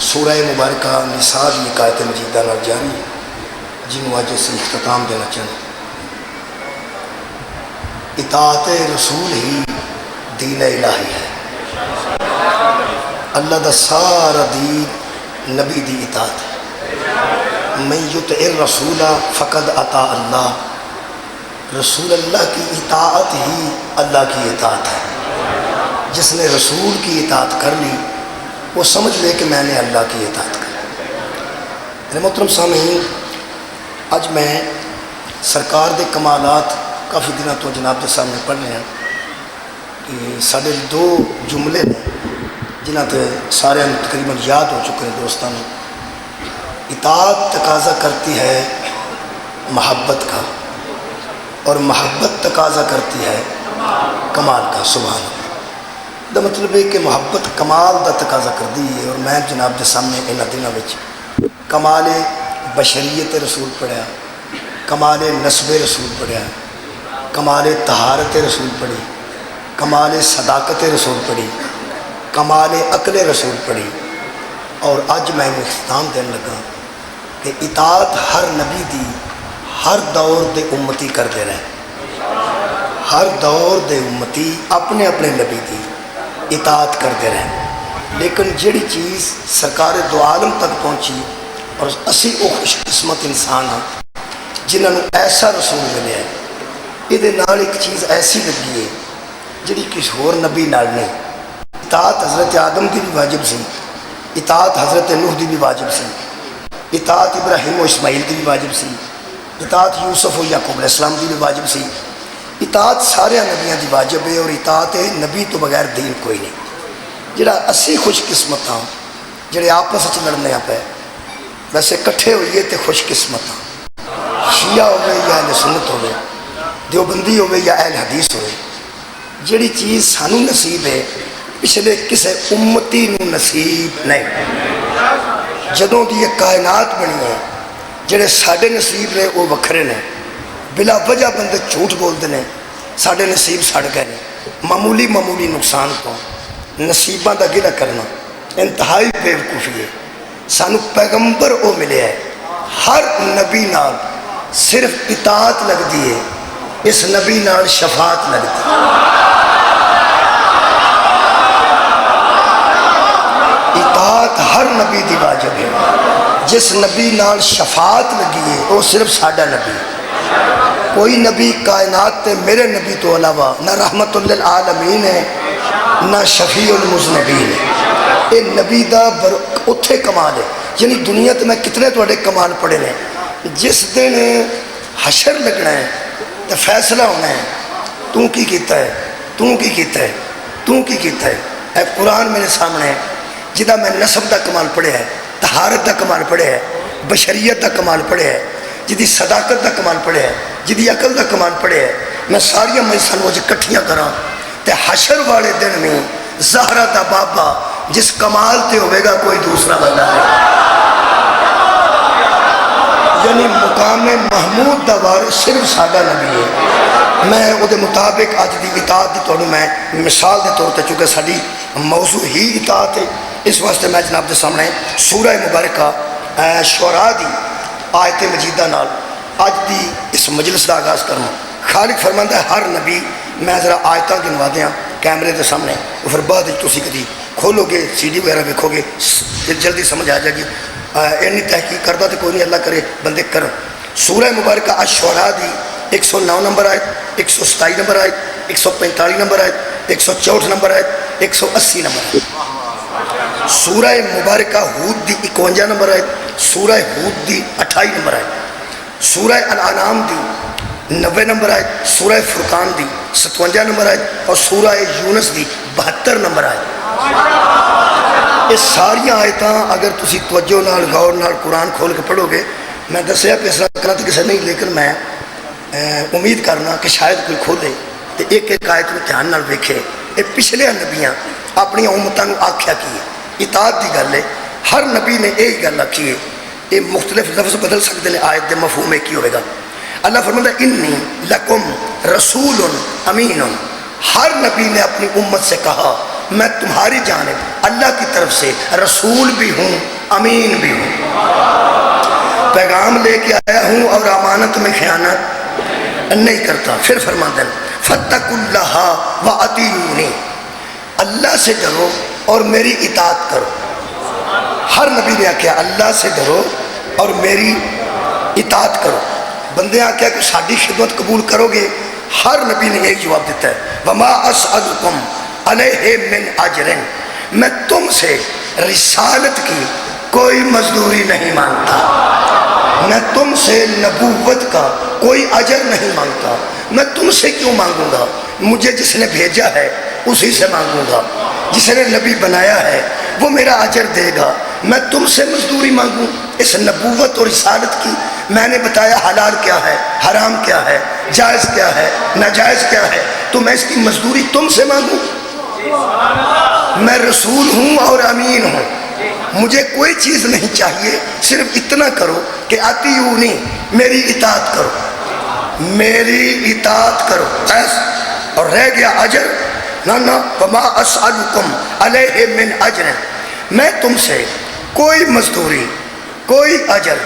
سورہ مبارکہ نساء دی ایک آیت مجیدہ نال جاری ہے جنہوں اج اسی اختتام دینا چاہتے ہیں۔ اطاعت رسول ہی دین الہی ہے۔ اللہ دا سارا دین نبی دی اطاعت ہے۔ من یطع الرسول فقد اطاع اللہ، رسول اللہ کی اطاعت ہی اللہ کی اطاعت ہے۔ جس نے رسول کی اطاعت کر لی وہ سمجھ لے کہ میں نے اللہ کی اطاعت کر لی۔ میرے محترم سامعین، آج میں سرکار دے کمالات کافی دنوں تو جناب کے سامنے پڑھ رہے ہیں کہ سارے دو جملے نے جنہاں تے سارے تقریباً یاد ہو چکے ہیں دوستان۔ اطاعت تقاضا کرتی ہے محبت کا اور محبت تقاضا کرتی ہے کمال کا۔ سبحان اللہ، دا مطلب ہے کہ محبت کمال دا تقاضا کر دی ہے۔ اور میں جناب کے سامنے انہاں دنوں وچ کمال بشریت رسول پڑھیا، کمال نسب رسول پڑھیا، کمال طہارت رسول پڑھی، کمال صداقت رسول پڑھی، کمال عقل رسول پڑھی۔ اور اج میں اختتام دین لگا کہ اطاعت ہر نبی دی ہر دور دے امتی کرتے رہے۔ ہر دور دے امتی اپنے اپنے نبی دی اطاعت کرتے رہے، لیکن جڑی چیز سرکار دو عالم تک پہنچی اور اسی او خوش قسمت انسان ہاں جنہوں نے ایسا رسول ملے ہے۔ یہ نال ایک چیز ایسی لگی ہے جڑی کسی ہور نبی نال نہیں۔ اطاعت حضرت آدم کی بھی واجب سی، اطاعت حضرت نوح دی بھی واجب سی، اطاعت ابراہیم و اسماعیل کی بھی واجب سی، اطاعت یوسف و یعقوب علیہ السلام کی بھی واجب سی۔ اطاعت سارے نبیوں کی واجب ہے، اور اطاعت نبی تو بغیر دین کوئی نہیں۔ جڑا اسی خوش قسمت ہاں جڑے آپس وچ لڑنے پے، ویسے کٹھے ہوئیے تے خوش قسمت ہاں، شیعہ ہوئے یا اہل سنت ہوئے، دیوبندی ہوئے یا اہل حدیث ہوئے۔ جڑی چیز سانو نصیب ہے پچھلے کسے امتی نو نصیب نہیں۔ جدوں دی یہ کائنات بنی ہے جڑے ساڈے نصیب نے وہ وکھرے نے، بلا وجہ بندے جھوٹ بولتے ہیں، ساڈے نصیب سڑ گئے ہیں۔ معمولی نقصان تو نصیباں دا گلہ کرنا انتہائی بیوقوفی ہے۔ سانو پیغمبر وہ ملے ہے، ہر نبی نال صرف اطاعت لگتی ہے، اس نبی نال شفاعت لگتی ہے۔ اطاعت ہر نبی دی واجب ہے۔ جس نبی نال شفاعت لگی ہے وہ صرف ساڈا نبی ہے۔ کوئی نبی کائنات تے میرے نبی تو علاوہ نہ رحمت للعالمین ہے نہ شفیع المذنبین ہے۔ یہ نبی دا اتھے کمال ہے، یعنی دنیا تے میں کتنے توڑے کمال پڑھے ہیں۔ جس دن حشر لگنا ہے تو فیصلہ ہونا ہے، تو کی کیتا ہے، تو کی کیتا ہے، تو کی کیتا ہے۔ اے قرآن میرے سامنے ہے جدہ میں نسب دا کمال پڑھے ہے، طہارت دا کمال پڑھے ہے، بشریت دا کمال پڑھے ہے، جدی صداقت دا کمال پڑھے ہے، جدی عقل دا کمال پڑھے ہے۔ میں ساریاں مجلساں نوں کٹھیاں کراں تے حشر والے دن میں زہرا دا بابا جس کمال تے ہوئے گا کوئی دوسرا بندہ نہیں، یعنی مقام محمود دا وارث صرف ساڈا نبی ہے۔ میں وہ دے مطابق اج دی اطاعت دی تانوں میں مثال دے طور تے، چونکہ ساڈی موضوع ہی اطاعت ہے، اس واسطے میں جناب دے سامنے سورہ مبارکہ شعراء دی آیت مجیدہ نال اج دی اس مجلس دا آغاز کرنا۔ خالق فرماندا ہے ہر نبی، میں ذرا آیتاں گنوا دیاں کیمرے دے سامنے، پھر بعد تسی کدی کھولو گے سی ڈی وغیرہ دیکھو گے جلدی سمجھ آ جائے گی۔ اینی تحقیق کردا تو کوئی نہیں، اللہ کرے بندے کرن۔ سورہ مبارکہ الشعراء دی 109 نمبر آیت، 127 نمبر آیت، 145 نمبر آیت، 164 نمبر آیت، 180 نمبر آیت۔ سورہ مبارکہ ہود دی 51 نمبر آیت، سورہ ہود دی 28 نمبر آیت، سورہ الانعام دی 90 نمبر آیت، سورہ فرقان دی 57 نمبر آیت، اور سورہ یونس دی 72 نمبر آیت۔ یہ ساریاں آیتاں اگر تسی توجہ نال غور نال قرآن کھول کے پڑھو گے، میں دسیا کہ اس طرح کرنا تو کسی نہیں، لیکن میں امید کرنا کہ شاید کوئی کھولے تو ایک ایک آیت میں دھیان نال ویکھے۔ یہ پچھلے نبیاں اپنی امتاں نوں آکھیا کی ہے، اطاعت دی گل ہے، ہر نبی نے یہی گل آکھی ہے۔ یہ مختلف لفظ بدل سکتے ہیں، آیت دے مفہوم ایک ہی ہوئے گا۔ اللہ فرماتا ہے انی لکم رسول امین۔ ہر نبی نے اپنی امت سے کہا میں تمہاری جانب اللہ کی طرف سے رسول بھی ہوں، امین بھی ہوں، پیغام لے کے آیا ہوں اور امانت میں خیانت نہیں کرتا۔ پھر فرماتے ہیں فاتقوا اللہ واطیعونی، اللہ سے ڈرو اور میری اطاعت کرو۔ ہر نبی نے کیا اللہ سے ڈرو اور میری اطاعت کرو۔ بندے کیا کہ ساری خدمت قبول کرو گے؟ ہر نبی نے ایک جواب دیتا ہے وما اسألکم علیہ من اجر، میں تم سے رسالت کی کوئی مزدوری نہیں مانگتا، میں تم سے نبوت کا کوئی اجر نہیں مانگتا۔ میں تم سے کیوں مانگوں گا؟ مجھے جس نے بھیجا ہے اسی سے مانگوں گا، جس نے نبی بنایا ہے وہ میرا اجر دے گا۔ میں تم سے مزدوری مانگوں؟ اس نبوت اور رسالت کی میں نے بتایا حلال کیا ہے، حرام کیا ہے، جائز کیا ہے، ناجائز کیا ہے، تو میں اس کی مزدوری تم سے مانگوں؟ میں رسول ہوں اور امین ہوں، مجھے کوئی چیز نہیں چاہیے، صرف اتنا کرو کہ اطیعونی، میری اطاعت کرو، میری اطاعت کرو بس۔ اور رہ گیا اجر، نہ وما اسألکم علیہ من اجر، میں تم سے کوئی مزدوری کوئی اجر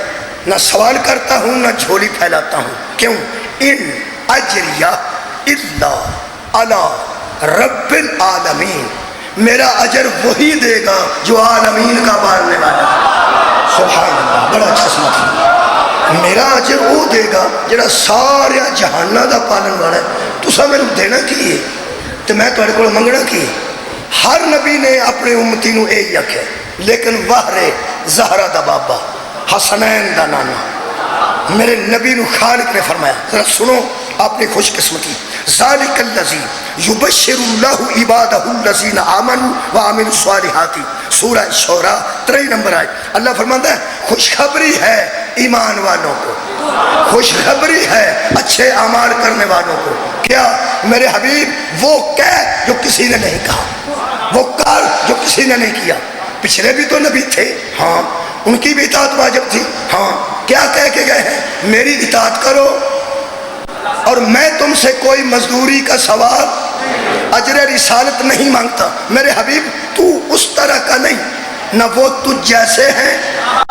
نہ سوال کرتا ہوں نہ جھولی پھیلاتا ہوں۔ کیوں؟ ان اجریہ الا علی رب العالمین، میرا اجر وہی دے گا جو عالمین کا پالنے والا ہے۔ سبحان اللہ، بڑا اچھا سمجھ، میرا اجر وہ دے گا جڑا سارے جہانہ دا پالن والا ہے۔ تسا میں دینا کی ہے تو میں تھوڑے کو منگنا کی ہے؟ ہر نبی نے اپنے امتی نو یہی آکھیا، لیکن وحر زہرا دا بابا، حسنین دا نانا، میرے نبی نو خالق نے فرمایا، ذرا سنو اپنی خوش قسمتی، ذالک الذی یبشر اللہ عبادہ الذین آمنوا وعملوا الصالحات، سورہ شعراء 23 نمبر آئے۔ اللہ فرماتا ہے خوشخبری ہے ایمان والوں کو، خوشخبری ہے اچھے اعمال کرنے والوں کو۔ کیا میرے حبیب؟ وہ کہہ جو کسی نے نہیں کہا، وہ کر جو کسی نے نہیں کیا۔ پچھلے بھی تو نبی تھے، ہاں، ان کی بھی اطاعت واجب تھی، ہاں، کیا کہہ کے گئے ہیں؟ میری اطاعت کرو اور میں تم سے کوئی مزدوری کا سوال، اجر رسالت نہیں مانگتا۔ میرے حبیب تو اس طرح کا نہیں، نہ وہ تجھ جیسے ہیں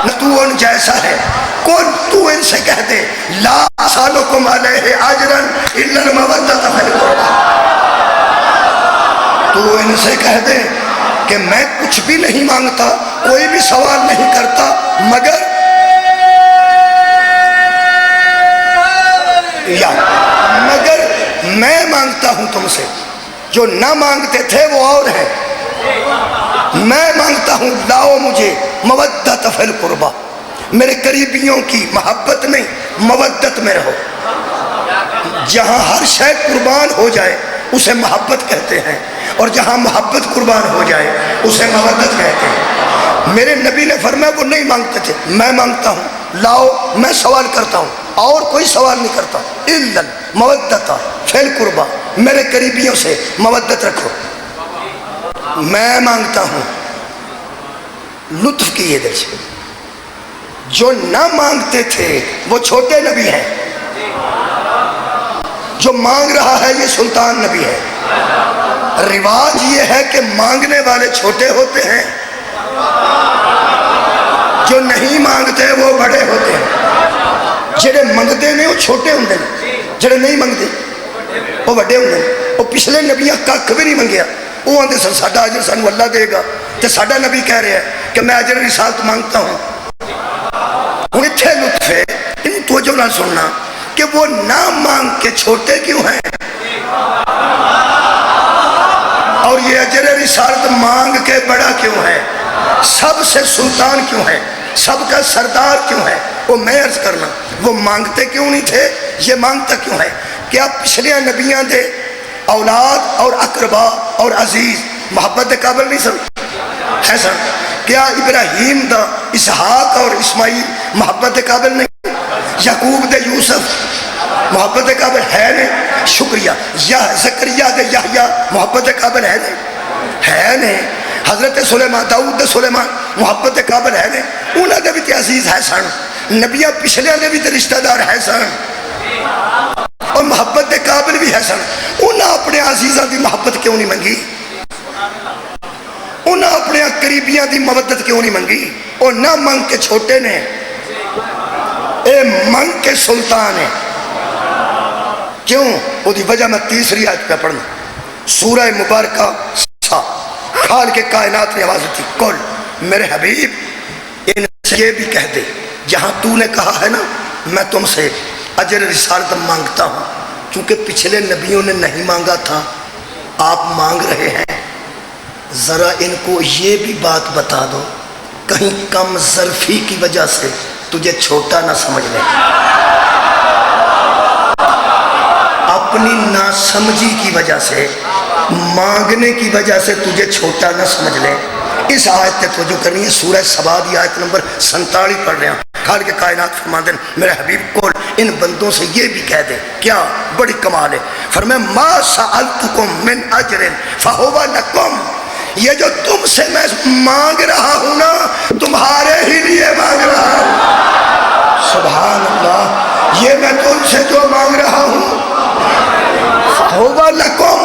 نہ تو ان جیسا ہے۔ کون تو ان سے کہہ دے لا اسالکم علیہ اجرا الا المودۃ فی القربى، تو ان سے کہہ دے کہ میں کچھ بھی نہیں مانگتا، کوئی بھی سوال نہیں کرتا، مگر میں مانگتا ہوں تم سے، جو نہ مانگتے تھے وہ اور ہیں۔ میں مانگتا ہوں لاؤ مجھے مودت فی القربہ، میرے قریبیوں کی محبت نہیں، مودت میں رہو۔ جہاں ہر شے قربان ہو جائے اسے محبت کہتے ہیں، اور جہاں محبت قربان ہو جائے اسے مودت کہتے ہیں۔ میرے نبی نے فرمایا وہ نہیں مانگتے تھے، میں مانگتا ہوں، لاؤ، میں سوال کرتا ہوں، اور کوئی سوال نہیں کرتا، الا المودۃ فی القربہ، میرے قریبیوں سے مودت رکھو۔ میں مانگتا ہوں، لطف کیے دل سے، جو نہ مانگتے تھے وہ چھوٹے نبی ہیں، جو مانگ رہا ہے یہ سلطان نبی ہے۔ رواج یہ ہے کہ مانگنے والے چھوٹے ہوتے ہیں، جو نہیں مانگتے وہ بڑے ہوتے ہیں۔ جڑے منگتے نے وہ چھوٹے ہوندے ہیں، جڑے نہیں منگتے وہ بڑے ہوندے ہیں۔ وہ پچھلے نبیاں کھ بھی نہیں منگیا، وہ آندے سن ساڈا اجر سانو اللہ دے گا، تے ساڈا نبی کہہ رہا ہے کہ میں اجر رسالت مانگتا ہوں۔ ہوں اتنے لطف ہے، ان توجہ نہ سننا کہ وہ نہ مانگ کے چھوٹے کیوں ہیں، اور یہ اجر رسالت مانگ کے بڑا کیوں ہے، سب سے سلطان کیوں ہے، سب کا سردار کیوں ہے۔ وہ میں عرض کرنا، وہ مانگتے کیوں نہیں تھے، یہ مانگتا کیوں ہے؟ کیا پچھلے نبیاں دے اولاد اور اقربا اور عزیز محبت دے قابل نہیں سن؟ ہے سن؟ کیا ابراہیم دا اسحاق اور اسماعیل محبت دے قابل نہیں؟ یعقوب دے یوسف محبت دے قابل ہے نہیں؟ شکریہ۔ یا زکریا دے یحییٰ محبت دے قابل ہے نہیں؟ ہے نہیں۔ حضرت سلیمان، داؤد دے سلیمان محبت دے قابل ہے نہیں؟ انہاں دے بھی تے عزیز ہے سن، نبیاں پچھلے دے بھی تے رشتہ دار ہے سن، اور محبت دے قابل بھی ہے سن۔ انہاں اپنے عزیزاں دی محبت کیوں نہیں منگی؟ انہیں اپنے قریبیاں دی مودت کیوں نہیں منگی؟ وہ نہ منگ کے چھوٹے نے، اے منگ کے سلطان ہے۔ کیوں؟ وہ دی وجہ میں تیسری آیت پہ پڑھنا، سورہ مبارکہ سا کھال کے کائنات نے آواز دی، کل میرے حبیب ان سے یہ بھی کہہ دے جہاں تو نے کہا ہے نا میں تم سے اجر رسالت مانگتا ہوں، چونکہ پچھلے نبیوں نے نہیں مانگا تھا، آپ مانگ رہے ہیں، ذرا ان کو یہ بھی بات بتا دو کہیں کم ظرفی کی وجہ سے تجھے چھوٹا نہ سمجھ لے، اپنی ناسمجھی کی وجہ سے، مانگنے کی وجہ سے تجھے چھوٹا نہ سمجھ لے۔ اس آیت تے توجہ کرنی ہے، سورہ سبا دی آیت نمبر 47 پڑھ رہے ہیں۔ خالق کائنات فرماتے ہیں میرے حبیب کو ان بندوں سے یہ بھی کہہ دے، کیا بڑی کمال ہے، فرمایا ما سألتکم من اجر فہو لکم، یہ جو تم سے میں مانگ رہا ہوں نا تمہارے ہی لیے مانگ رہا ہوں۔ سبحان اللہ، یہ میں تم سے جو مانگ رہا ہوں فہو لکم،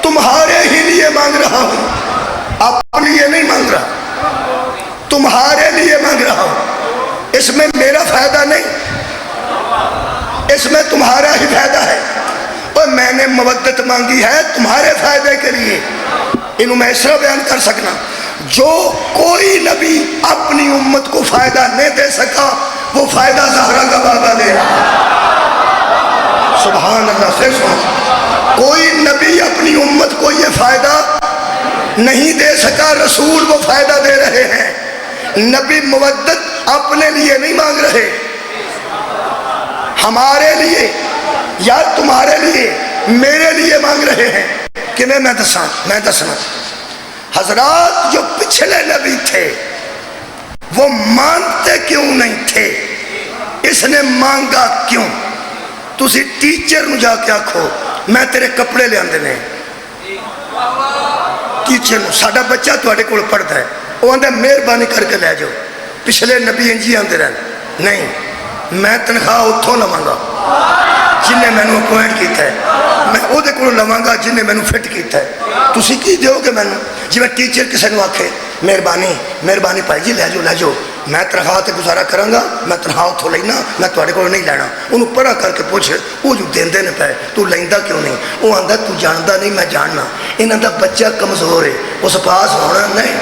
تمہارے ہی لیے مانگ رہا ہوں، اپنے لیے نہیں مانگ رہا، تمہارے لیے مانگ رہا ہوں۔ اس میں میرا فائدہ نہیں، اس میں تمہارا ہی فائدہ ہے، اور میں نے مودت مانگی ہے تمہارے فائدے کے لیے۔ انہوں میں اس طرح بیان کر سکنا، جو کوئی نبی اپنی امت کو فائدہ نہیں دے سکا وہ فائدہ زہرا کا بابا دے رہا۔ سبحان اللہ، سے سنو، کوئی نبی اپنی امت کو یہ فائدہ نہیں دے سکا، رسول وہ فائدہ دے رہے ہیں۔ نبی مودت اپنے لیے نہیں مانگ رہے، ہمارے لیے یا تمہارے لیے، میرے لیے مانگ رہے ہیں۔ کہ میں دسنا حضرات جو پچھلے نبی تھے وہ مانگتے کیوں نہیں تھے؟ اس نے مانگا کیوں؟ تسی ٹیچر نو جا کے آکھو میں تیرے کپڑے لے آندے نے، ٹیچر نو ساڈا بچہ تواڈے کول پڑھتا ہے، وہ آندے مہربانی کر کے لے جاؤ، پچھلے نبی انجی آندے رہے نہیں، میں تنخواہ اتھوں لواں گا جن نے میں نے اپوائنٹ کیتا ہے، میں او دے کولوں لواں گا جن نے میں نے فٹ کیتا ہے۔ تسی کی دیو گے میں نے؟ جی میں ٹیچر کسے نو آکھے مہربانی پائی جی لے جاؤ، میں تنخواہ تے گزارا کراں گا، میں تنخواہ اتھوں لینا، میں تواڈے کولوں نہیں لینا۔ انہوں پڑھا کر کے پوچھ وہ جو دیندے نے پے تو لیندا کیوں نہیں؟ وہ آندا تو جاندا نہیں میں جاننا، انہاں دا بچہ کمزور ہے، اس پاس ہونا نہیں،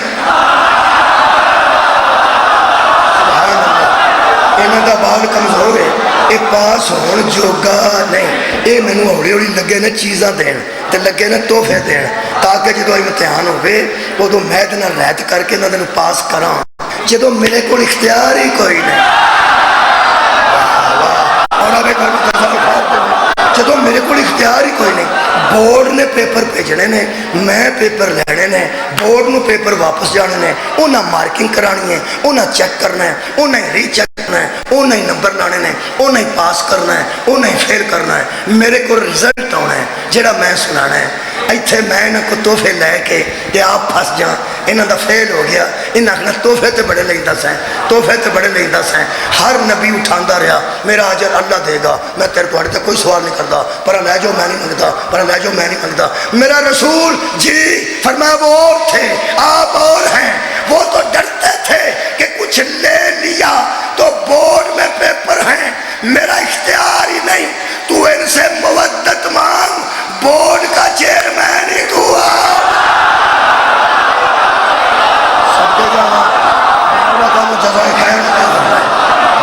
انہاں دا بال کمزور ہے، اے پاس ہون جوگا نہیں۔ اے میں نے ہوڑی ہوڑی لگے نے چیزاں دین تے لگے نے تحفے دین تاکہ جدو امتحان ہوئے ادو میں نہ رہت کر کے نہ پاس کراں، جدو میرے کو اختیار ہی کوئی نہیں، جدو میرے کو اختیار ہی کوئی نہیں، بورڈ نے پیپر بھیجنے نے، میں پیپر لینے نے، بورڈ نو پیپر واپس جانے نے، انہاں مارکنگ کرانی ہے، انہاں چیک کرنا ہے، انہیں ری چیک کرنا ہے، انہیں نمبر لانے نے، انہیں پاس کرنا ہے، انہیں فیل کرنا ہے، میرے کو رزلٹ آنا ہے جڑا میں سنانا ہے۔ ایتھے میں انہاں کو تحفے لے کے تے آپ پھنس جاں، انہاں دا فیل ہو گیا، انہاں نے تحفے تے بڑے لیندا سیں، تحفے تے بڑے لیندا سیں، ہر نبی اٹھاندا رہا میرا اجر اللہ دے گا، میں تیرے تواڈے تے کوئی سوال نہیں کردا، پر لے جاؤ میں نہیں منگدا، پر لے جاؤ میں نہیں منگدا۔ میرا رسول جی فرمایا وہ اور تھے آپ اور ہیں، وہ تو ڈرتے تھے کہ کچھ لے لیا تو بورڈ میں پیپر ہیں، میرا اختیار ہی نہیں، تو ان سے مودت مانگ، بورڈ کا چیئرمین ہی تو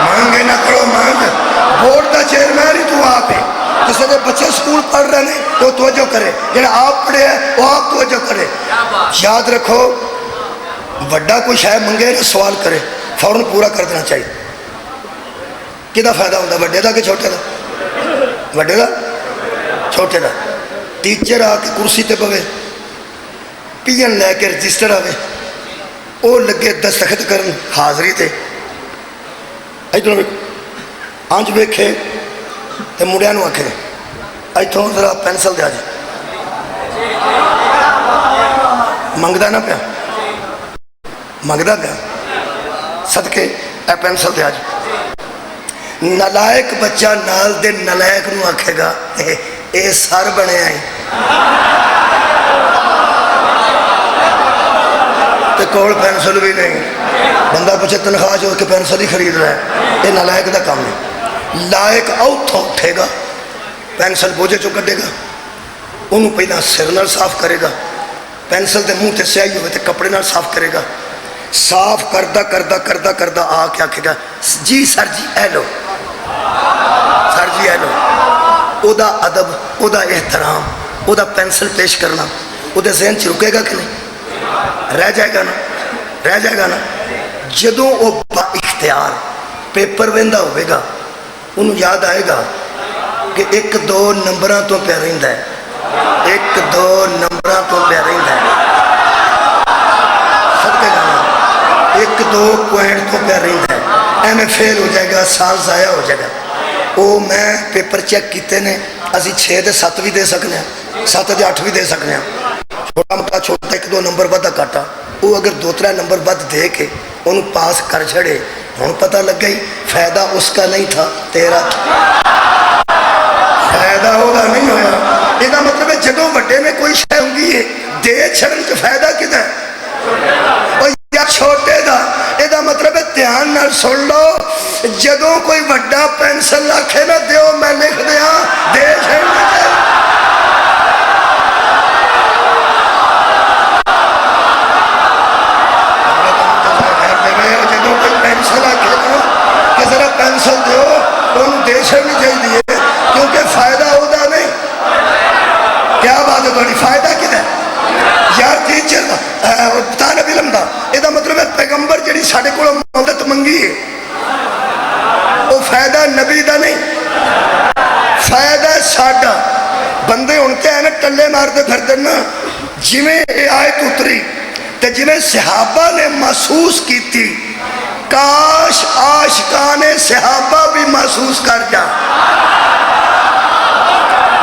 مانگے نہ کرو، مانگ، بورڈ کا چیئرمین ہی تو آپ ہے۔ جسے دے بچے سکول پڑھ رہے ہیں تو توجہ کرے، جنہیں آپ پڑھے ہیں وہ آپ توجہ کرے۔ یاد رکھو وڈا کوئی شاید منگے نہ سوال کرے فوراً پورا کر دینا چاہیے۔ کدھا فائدہ ہوتا ہے وڈے دا کہ چھوٹے دا؟ وڈے دا چھوٹے دا۔ ٹیچر آ کے کرسی تے بوے، پی این لے کے رجسٹر آوے، وہ لگے دستخط کرن حاضری تے، ادھر آنچ ویکھے تے مڑیا نو آکھے ایتھوں ذرا پینسل دیا جی، منگدا نہ پیا، منگدا پیا، صدقے اے پینسل دیا جی۔ نلائک بچہ نال دے نلائک نو آکھے گا اے سر بنے آئیں، کول پینسل بھی نہیں. بندہ پوچھے تنخواہ جو کہ پینسل ہی خرید رہا ہے، یہ نالائق دا کام ہے. لائق اوتھوں اٹھے گا، پینسل بوجھے چو کٹے گا، انہوں پہلا سر نال صاف کرے گا، پینسل دے منہ تے سیاہی ہوئے تے کپڑے نال صاف کرے گا. صاف کردہ کردہ کردہ کردہ آ کے آکھے گا جی سر جی اے لو، سر جی اے لو. او دا ادب، او دا احترام، او دا پینسل پیش کرنا او دے ذہن چ رکے گا کہ نہیں؟ رہ جائے گا نا، رہ جائے گا نا. جدوں او با اختیار پیپر ویندا ہوئے گا، انہوں یاد آئے گا کہ ایک دو نمبراں تو پہ رہندا ہے، ایک دو نمبراں تو پہ رہندا ہے. صدقے جانا، ایک دو پوائنٹ تو پہ رہندا ہے. ایمیں فیل ہو جائے گا، سال ضائع ہو جائے گا. او میں پیپر چیک کیتے نے، اسی 6 دے 7 بھی دے سکنے ہیں، 7 دے 8 بھی دے سکنے ہیں. چھوٹا موٹا چھوٹا ایک دو نمبر بدہ کاٹا، وہ اگر 2-3 نمبر بد دے کے انہوں پاس کر چھڑے، ہوں پتہ لگ گئی فائدہ اس کا نہیں تھا، تیرا تھا. فائدہ ہوگا نہیں ہویا. یہ مطلب ہے جدوں بڑے میں کوئی شے ہوں گی دے چھڑن چ فائدہ کدھر ہے؟ یا چھوٹے دا. یہ مطلب ہے دھیان نال سن لو، جدوں کوئی بڑا پینسل آکھے نہ دیو میں لکھ دیا، دے چھڑن چ ذرا پینسل دیو انہوں دے چھڑنی چاہیے، کیونکہ فائدہ ہوتا نہیں. کیا بات ہے بڑی فائدہ کدھر ہے یار؟ ٹیچر طالب علم دا یہ مطلب ہے پیغمبر جڑی ساڈے کول مدد منگی ہے وہ فائدہ نبی دا نہیں، فائدہ ساڈا. بندے ہن تے ہیں ٹلے مارتے پھردے نا، جویں یہ آیت اتری تے جویں صحابہ نے محسوس کیتی، کاش عاشقان صحابہ بھی محسوس کر جا.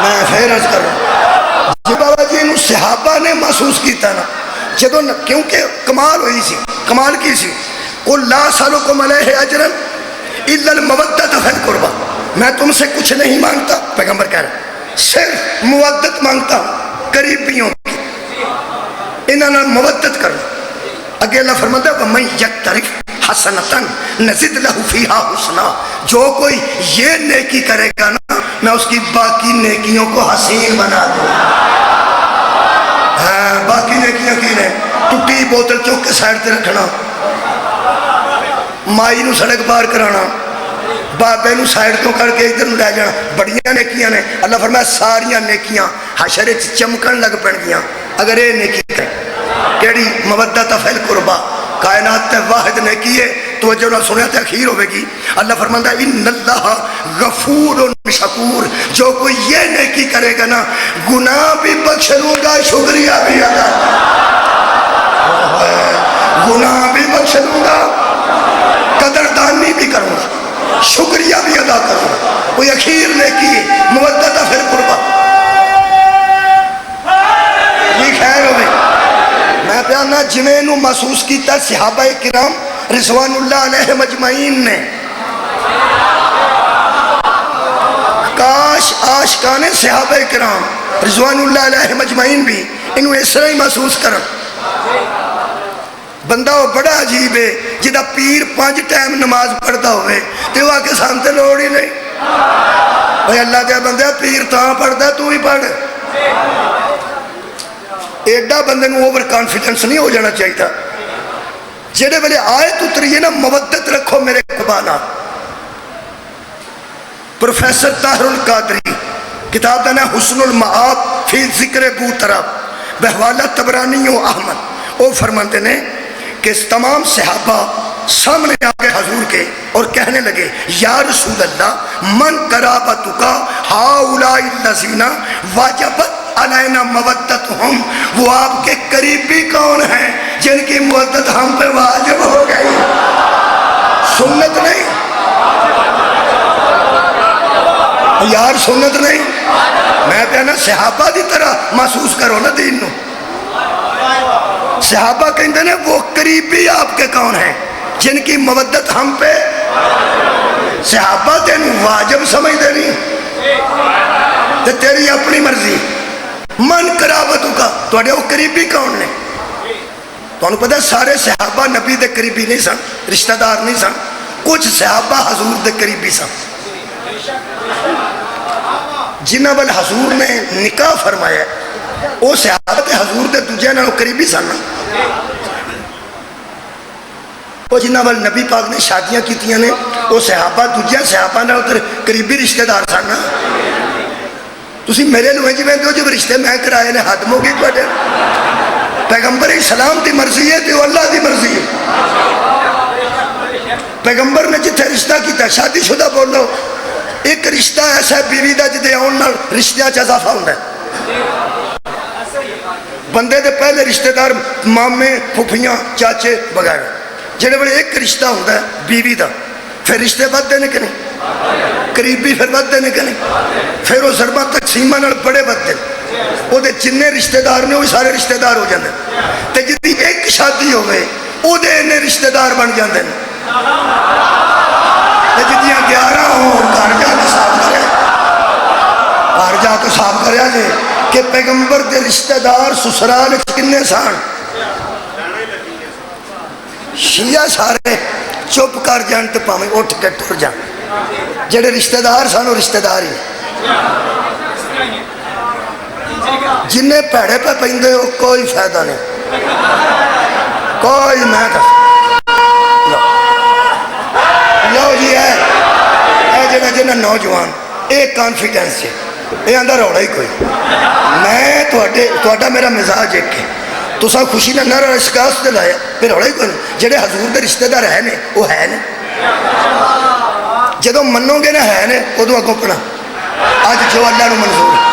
میں پھر عرض کر رہا ہوں جی بابا جی انہوں صحابہ نے محسوس کیتا نا جدو، کیونکہ کمال ہوئی سی. کمال کی سی قُلْ لَا سَأَلُكُمْ عَلَيْهِ أَجْرًا إِلَّا الْمَوَدَّةَ فِي الْقُرْبَى. میں تم سے کچھ نہیں مانگتا، پیغمبر کہہ رہے صرف مودت مانگتا ہوں، قریبیوں کی، انہاں نال مودت کرنا. اگے اللہ فرماتا ہے وَمَنْ يَقْتَرِفْ حَسَنَةً نَزِدْ لَهُ فِيهَا حُسْنًا. جو کوئی یہ نیکی کرے گا نا میں اس کی باقی نیکیوں کو حسین بنا دوں. ہاں باقی نیکیاں کی نے ٹوٹی بوتل چوک کے سائڈ تے رکھنا، مائی نو سڑک پار کرانا، بابے نو سائڈ تو کر کے ادھر لے جانا، بڑیاں نیکیاں نے. اللہ فرمایا ساریاں نیکیاں حشر وچ چمکن لگ پن گیاں اگر یہ نیکی کرے. کیڑی؟ مودت فی القربی. کائنات تے واحد نیکی ہے، توجہ نہ سنیا تے اخیر ہوئے گی. اللہ فرماتا ہے ان اللہ غفور شکور. جو کوئی یہ نیکی کرے گا نا گناہ بھی بخش لوں گا، شکریہ بھی ادا، گناہ بھی بخش لوں گا، قدردانی بھی کروں گا، شکریہ بھی ادا کروں گا. کوئی اخیر نیکی مودت فی القربی. یہ خیر ہوئے. میں پیانا جویں نو محسوس کیتا صحابہ کرام رضوان اللہ علیہ مجمعین نے. کاش عاشقان صحابہ کرام رضوان اللہ علیہ مجمعین بھی انہوں اس طرح ہی محسوس کرن. بندہ وہ بڑا عجیب ہے جدہ پیر 5 ٹائم نماز پڑھتا ہوئے تو وہ آکے سامتے لوڑ ہی نہیں. بھئی اللہ دیا بندہ پیر تاں پڑھتا تو ہی پڑھ. ایڈا بندے نو اوور کانفیڈنس نہیں ہو جانا چاہیے تھا. جڑے ویلے آیت اتری ہے نا مودت رکھو میرے قبانا. پروفیسر طاہر القادری کتاب دا نام حسن المعاب فی ذکر بوطرب بحوالہ طبرانی و احمد. وہ فرماتے ہیں کہ تمام صحابہ سامنے آگے حضور کے اور کہنے لگے یا رسول اللہ من قرابتک ہؤلاء الذین واجبت علینا مودتہم. وہ آپ کے قریبی کون ہیں جن کی مودت ہم پہ واجب ہو گئی؟ سنت نہیں یار، سنت نہیں. میں کہنا صحابہ دی طرح محسوس کرو نا دین نو. صحابہ کہتے ہیں وہ قریبی آپ کے کون ہیں جن کی مودت ہم پہ. صحابہ تین واجب سمجھ دے نہیں تے تیری اپنی مرضی. من قرابتوں کا تو وہ قریبی کون نے؟ تمہیں پتہ سارے صحابہ نبی دے قریبی نہیں سن، رشتہ دار نہیں سن، کچھ صحابہ حضور دے قریبی سن، جنہ وال حضور نے نکاح فرمایا وہ صحابہ تے حضور دے دوجے نال قریبی سن، وہ جنہ وال نبی پاک نے شادیاں کیتیاں نے وہ صحابہ دوجے صحابہ نال قریبی رشتہ دار سن۔ تسی میرے لوہیں جی میں دو جو رشتے میں کرائے نے ختم ہو گئی تواڈے، پیغمبر اسلام دی مرضی ہے تو اللہ دی مرضی ہے۔ پیغمبر نے جتھے رشتہ کیتا شادی شدہ بولو، ایک رشتہ ایسا ہے بیوی دا جدے آن نال رشتہ اضافہ ہوندا ہے۔ بندے دے پہلے رشتہ دار مامے پھپھیاں چاچے وغیرہ، جڑے بڑے ایک رشتہ ہوندا ہے بیوی دا، پھر رشتے بدتے نے کہ نہیں، قریبی پھر بدتے نے کہ نہیں، پھر وہ ضربہ تقسیمہ نال بڑے بدتے وہ دے جننے رشتہ دار نے وہ سارے رشتہ دار ہو جاندے، تے جدی ایک شادی ہوئے وہ دے انہیں رشتہ دار بن جاندے، تے جدیاں 11 ہوں گھر جا کے صاف کرے، گھر جا کے صاف کرے جے کہ پیغمبر دے رشتہ دار سسرال کنے سان، شیعہ سارے چپ کر جان تے پاویں اٹھ کے ٹر جان، جڑے رشتہ دار سن وہ رشتہ دار ہی جنہیں پیڑے پہ پیندے ہو کوئی فائدہ نہیں، کوئی میں کر لو جی ہے جنہ جنہ نوجوان ایک کانفیڈنس ہے یہ اندر روڑا ہی کوئی میں توڑا میرا مزاج ایک ہے تو سا خوشی نہ نر اور اسکاس دے لایا پھر روڑا ہی کوئی نہیں، جڑے حضور دے رشتہ دار ہے نے وہ ہے نے، جدو منو گے نہ ہے نے ادو اگوں پڑا آج جو اللہ نو منظور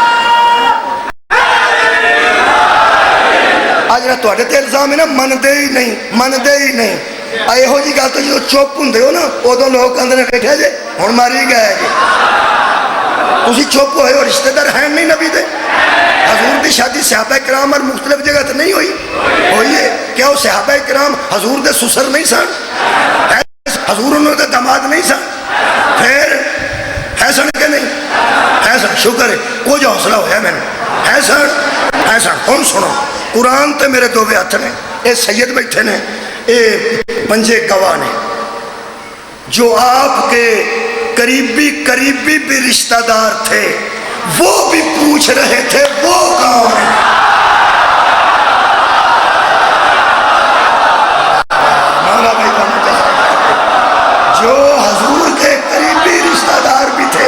آج نہ توڑے تے الزام ہے نا من دے ہی نہیں آئے ہو جی گا تو جو چوپ ہوں دے ہو نا ادو لوگ اندر نے بیٹھے جے ہون ماری گئے جے تسی چوپ ہوئے اور رشتہ دار ہیں نہیں نبی دے، حضور دی شادی صحابہ کرام اور مختلف جگہ تو نہیں ہوئی ہے، کیا وہ صحابہ کرام حضور دے سسر نہیں سن، حضور انہوں دے داماد نہیں سن، پھر ہے سن کہ نہیں ہے سن، شکر ہے کوئی جو حوصلہ ہویا میں نے ہے سن کون سنو قرآن تے میرے دو ہاتھ نے اے سید بیٹھے نے اے پنجے گواہ نے جو آپ کے قریبی بھی رشتہ دار تھے وہ بھی پوچھ رہے تھے وہ کون ہے، جو حضور کے قریبی رشتہ دار بھی تھے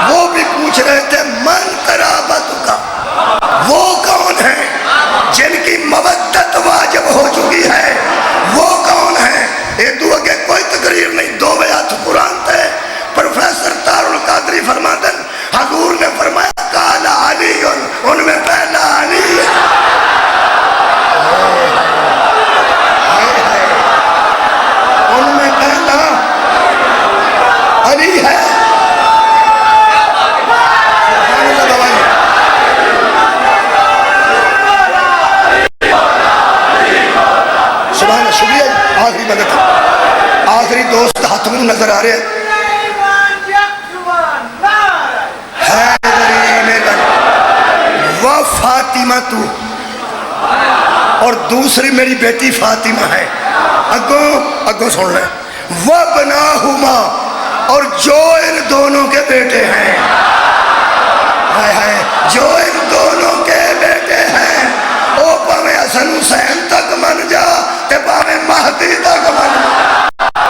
وہ بھی پوچھ رہے تھے من قرابت کا وہ کون ہے، جن کی مودت واجب ہو چکی ہے وہ کون ہے، یہ دو اگے کوئی تقریر نہیں، دو بیات قرآن تھے۔ پروفیسر تار القادری فرماتے ہیں حضور نے فرمایا کالا علی ان میں پہلا علی ہے، ان میں پہلا علی ہے، سبحان اللہ، شکریہ۔ آخری مدد آخری دوست ہاتھ میں نظر آ رہے ہیں فاطمہ تو اور دوسری میری بیٹی فاطمہ ہے، اگوں سن لیں، وَبْنَاهُمَا اور جو ان دونوں کے بیٹے ہیں، جو ان دونوں کے بیٹے ہیں وہ پاویں حسن حسین تک من جا تے پاویں مہدی تک من جا،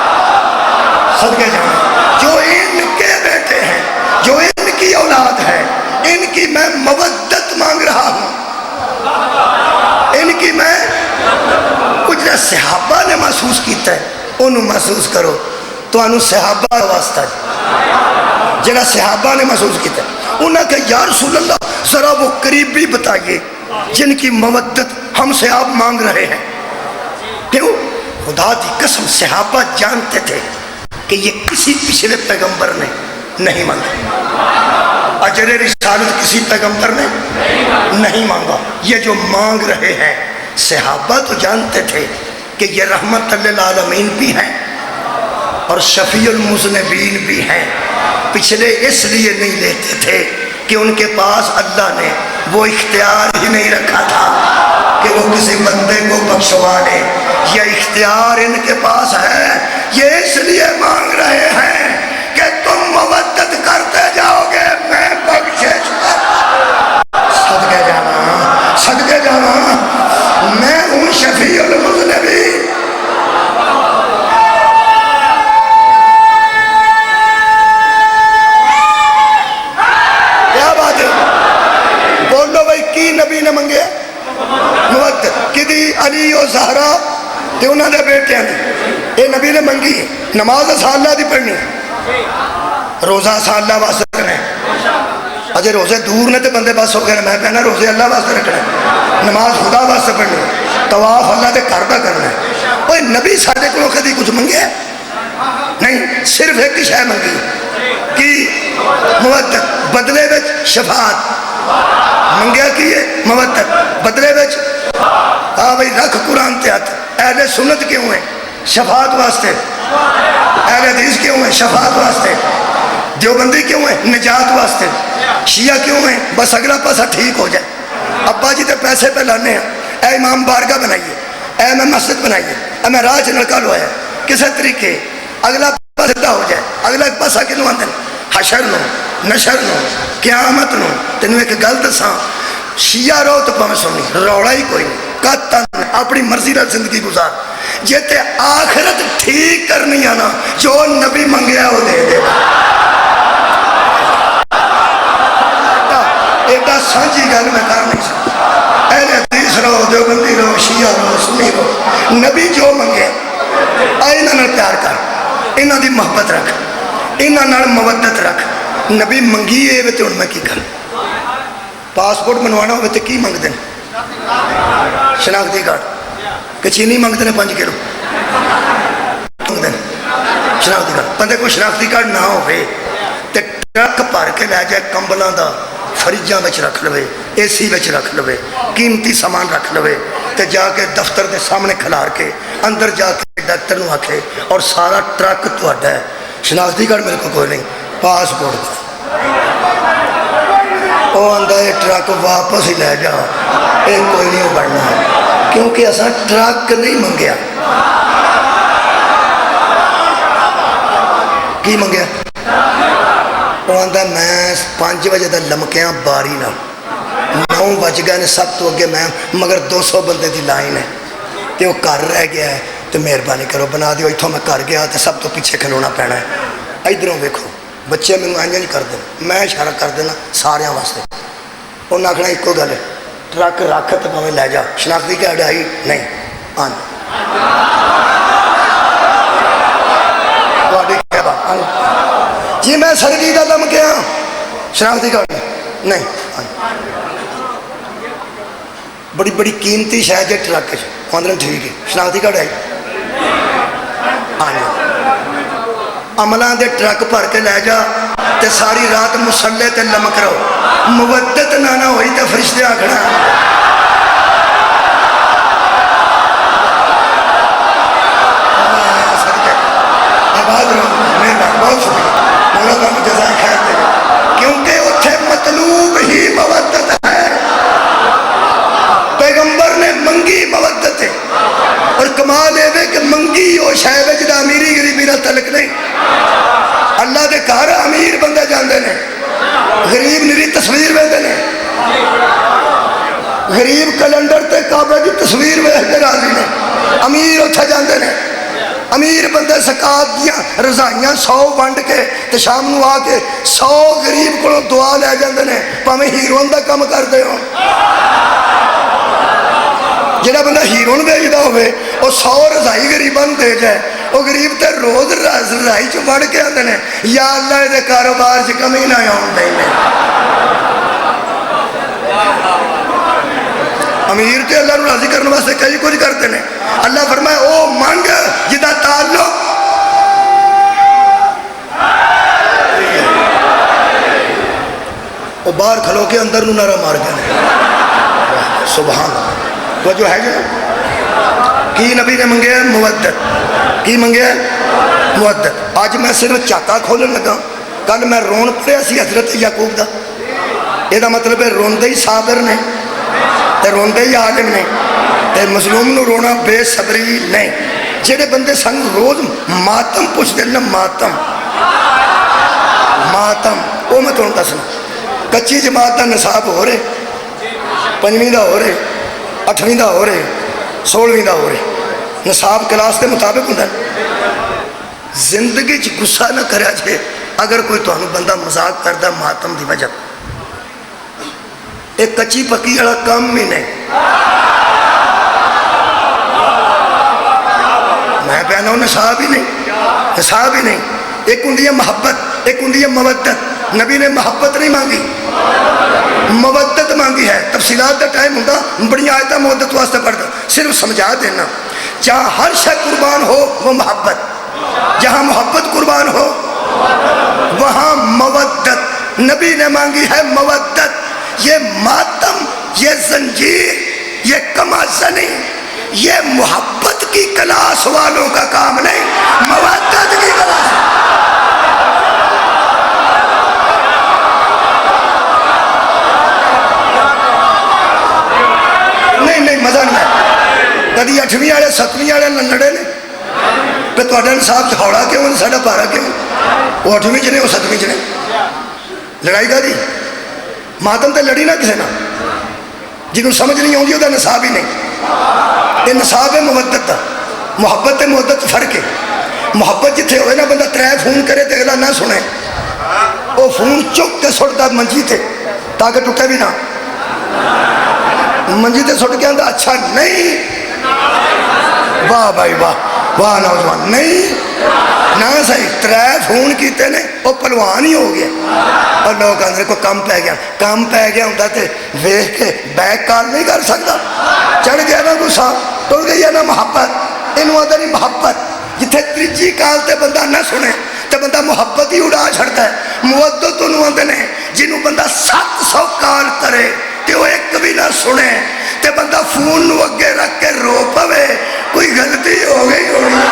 صدقے جانا جو ان کے بیٹے ہیں جو ان کی اولاد ہے ان کی میں مودت مانگ رہا ہوں، ان کی میں کچھ صحابہ نے محسوس کیتا ہے انہوں محسوس کرو تو انہوں صحابہ واسطہ جنہا صحابہ نے محسوس کیتا ہے انہوں نے کہا یا رسول اللہ ذرا وہ قریبی بتائیے جن کی مودت ہم سے آپ مانگ رہے ہیں، کیوں خدا دی قسم صحابہ جانتے تھے کہ یہ کسی پچھلے پیغمبر نے نہیں مانگا، اجر رسالت کسی پیغمبر نے نہیں مانگا، یہ جو مانگ رہے ہیں صحابہ تو جانتے تھے کہ یہ رحمت للعالمین بھی ہیں اور شفیع المذنبین بھی ہیں، پچھلے اس لیے نہیں لیتے تھے کہ ان کے پاس اللہ نے وہ اختیار ہی نہیں رکھا تھا کہ وہ کسی بندے کو بخشوا لے. یہ اختیار ان کے پاس ہے. یہ اس لیے مانگ رہے ہیں کہ تم مودت کرتے جاؤ گے، میں بخشش صدقے جانا، صدقے جانا. میں ہوں شفیع المذنبین. کیا بات ہے؟ بولو بھائی، کی نبی نے منگے مودت کدی؟ علی و زہرا تے انہاں دے بیٹیاں دی. یہ نبی نے منگی. نماز سالہ دی پڑھنی، روزہ سالہ واسطے رکھنا ہے. اجے روزے دور نے تے بندے بس ہو گئے. میں کہنا روزے اللہ واسطے رکھنا ہے، نماز خدا واسطے پڑھنی ہے، طواف اللہ دے گھر دا کرنا ہے. اوے نبی ساڈے کولوں کدی کچھ منگے نہیں، صرف ایک ہی شے منگی کی مودت، بدلے وچ شفاعت. منگیا کی ہے مودت، بدلے وچ ہاں بھائی رکھ قرآن تے ہاتھ. اہل سنت کیوں ہیں؟ شفاعت واسطے. اہل حدیث کیوں ہیں؟ شفاعت واسطے. دیوبندی کیوں ہیں؟ نجات واسطے. شیعہ کیوں ہیں؟ بس اگلا پاسا ٹھیک ہو جائے. ابا جی تے پیسے پہ لانے ہیں، اے امام بارگاہ بنائیے، اے میں مسجد بنائیے، اے میں راہ نلکا لوایا کسے طریقے اگلا پاسا سیدھا ہو جائے. اگلا پاسا کنوں آندے حشر نو، نشر نو، قیامت نو. تینوں ایک گل دساں، شیعہ رو تو پاویں سنی، روڑا ہی کوئی نہیں. اپنی مرضی نال زندگی گزار. جے تے آخرت ٹھیک کرنی ہے نا، جو نبی منگیا وہ دے دے. ایڈا سانجی گل میں کر نہیں سکتا. اہل حدیث رہو، دیوبندی رہو، شیعہ رہو، سنی رہو، نبی جو منگے انہاں نال پیار کر، انہاں دی محبت رکھ، انہاں نال مودت رکھ. نبی منگی ہے تے ہن میں کی کر؟ پاسپورٹ بنوانا ہوئے تے کی منگدے ہیں؟ شناختی کارڈ. کہ چینی منگتے ہیں 5 کلو منگتے ہیں شناختی کارڈ. بندے کو شناختی کارڈ نہ ہوئے تے ٹرک بھر کے لے جائے کمبلاں دا، فریجاں وچ رکھ لوے، اے سی وچ رکھ لوے، قیمتی سامان رکھ لوے تے جا کے دفتر دے سامنے کھلار کے اندر جا کے ڈاکٹر نو آکھے اور سارا ٹرک تہاڈا ہے، شناختی کارڈ میرے کو کوئی نہیں، پاسپورٹ. وہ آندا ہے ٹرک واپس ہی لے جا، یہ کوئی نہیں بڑھنا، کیونکہ اساں ٹرک نہیں منگیا. کی منگیا؟ وہ آندا میں 5 بجے دا لمکیاں باری نہ 9 بج گئے نے سب تو اگے میں، مگر 200 بندے دی لائن ہے تے وہ گھر رہ گیا ہے تو مہربانی کرو بنا دیو. اتوں میں گھر گیا تو سب تو پیچھے کھلونا پینا ہے. ادھروں ویکھو بچے میں انج نہیں کر دیں، میں اشارہ کر دینا سارے واسطے. انہیں آخنا ایک گل ہے، ٹرک رکھ تو پاویں لے جا، شناختی کارڈ آئی نہیں آن جی میں سرگی کا دم کیا شناختی کارڈ نہیں آن. بڑی بڑی قیمتی شاید ہے ٹرک آدھے ٹھیک ہے شناختی کارڈ آئی ہاں جی. عملاں دے ٹرک بھر کے لے جا تے ساری رات مسلے تے لمک رہو. مودت نہ ہوئی تے فرشتے آکھنا آباد رہو. بہت شکریہ مولا تعالیٰ جزائے خیر دے گا، کیونکہ اتنے مطلوب ہی مودت ہے. پیغمبر نے منگی مودت ہے. اور کمال یہ کہ منگی وہ شاید جدا امیری غریبی نہ تعلق نہیں. اللہ دے گھر امیر بندے جاندے نے، غریب نری تصویر ویندے نے. غریب کیلنڈر تے کعبے دی تصویر ویکھ کے راضی نے، امیر اتھے جاندے نے. امیر بندے زکات دیاں رضائیاں 100 ونڈ کے تے شام نو آ کے 100 غریب کولوں دعا لے جاندے نے، پاویں ہیرون دا کم کردے ہو. جڑا بندہ ہیرون بھیجدا ہوئے وہ 100 رضائی غریباں نوں دے جائے، وہ غریب تے روز رضائی چ وڑ کے آندے نے یا اللہ دے کاروبار چ کمی نہ آن دے. امیر تے اللہ نو راضی کرنے واسطے کئی کچھ کرتے ہیں. اللہ فرمائے او منگ جدا تعلق وہ باہر کھلو کے اندر نو نعرہ مار گئے. سبحان اللہ. وہ جو ہے جو کی نبی نے منگے مودت، کی منگے مودت. آج میں صرف چاکا کھولن لگا. کل میں رون پڑھیا سی حضرت یعقوب دا، یہ مطلب ہے روندے ہی صابر نے. تو روندے ہی عالم نے، تے مظلوم نو رونا بے صبری نہیں۔ جہے بندے سن روز ماتم پوچھتے نا، ماتم وہ میں تمہیں دسنا، کچی جماعت کا نصاب ہو رہے، 5ویں دا ہو رہے، 8ویں دا ہو رہے، 16ویں دا ہو رہے، نصاب کلاس کے مطابق ہوتا ہے۔ زندگی چ غصہ نہ کریا جے اگر کوئی تمہیں بندہ مذاق کرتا ماتم دی وجہ، ایک کچی پکی والا کام ہی نہیں۔ میں پہنا ہوں نصاب ہی نہیں، نصاب ہی نہیں۔ ایک ہوں محبت، ایک ہوں مودت۔ نبی نے محبت نہیں مانگی، مودت مانگی ہے۔ تفصیلات کا ٹائم ہوتا بڑی آیتیں مودت واسطے پڑھتا، صرف سمجھا دینا۔ جہاں ہر شے قربان ہو وہ محبت، جہاں محبت قربان ہو وہاں مودت۔ نبی نے مانگی ہے مودت۔ یہ ماتم، یہ زنجیر، یہ کمازنی، یہ محبت کی کلاس والوں کا کام نہیں، مودت کی کلاس۔ نہیں مزہ نہیں ہے۔ کدی 8ویں والے 7ویں والے لڑے نے پہ تھوڑا انصاف ہاڑا کیوں، ساڈا پارا کیوں؟ وہ 8ویں چ نے، وہ 7ویں چ نے۔ لڑائی کا دی ماتم تے لڑی نہ کسی نہ، جنہوں سمجھ نہیں آتی وہ نصاب ہی نہیں۔ یہ نصاب ہے مودت کا۔ محبت تے مودت فرق ہے۔ محبت جتھے ہوئے نا بندہ 3 فون کرے تے اگلا نہ سنے، وہ فون چک کے سٹتا منجی تے تاکہ ٹوٹے بھی نہ، منجی تے سٹ کے آندا اچھا نہیں، واہ بھائی واہ، واہ نوجوان نہیں نہ صحیح۔ 3 فون کیتے نے وہ پلوان ہی ہو گیا، اور لوگ آدھے کوئی کم پی گیا، کم پی گیا ہوں تے ویخ کے بیک کال نہیں کر سکتا۔ چڑھ گیا نا غصہ، ٹر گئی ہے نا محبت۔ یہ آدھے نہیں محبت، جتھے 3 کال تے بندہ نہ سنے تو بندہ محبت ہی اڑا چھڑتا ہے۔ مودت انہوں آدھے نے جنہوں بندہ 700 کال کرے تے وہ ایک بھی نہ سنے تے بندہ فون نو اگے رکھ کے رو پوے کوئی غلطی ہو گئی ہوگی۔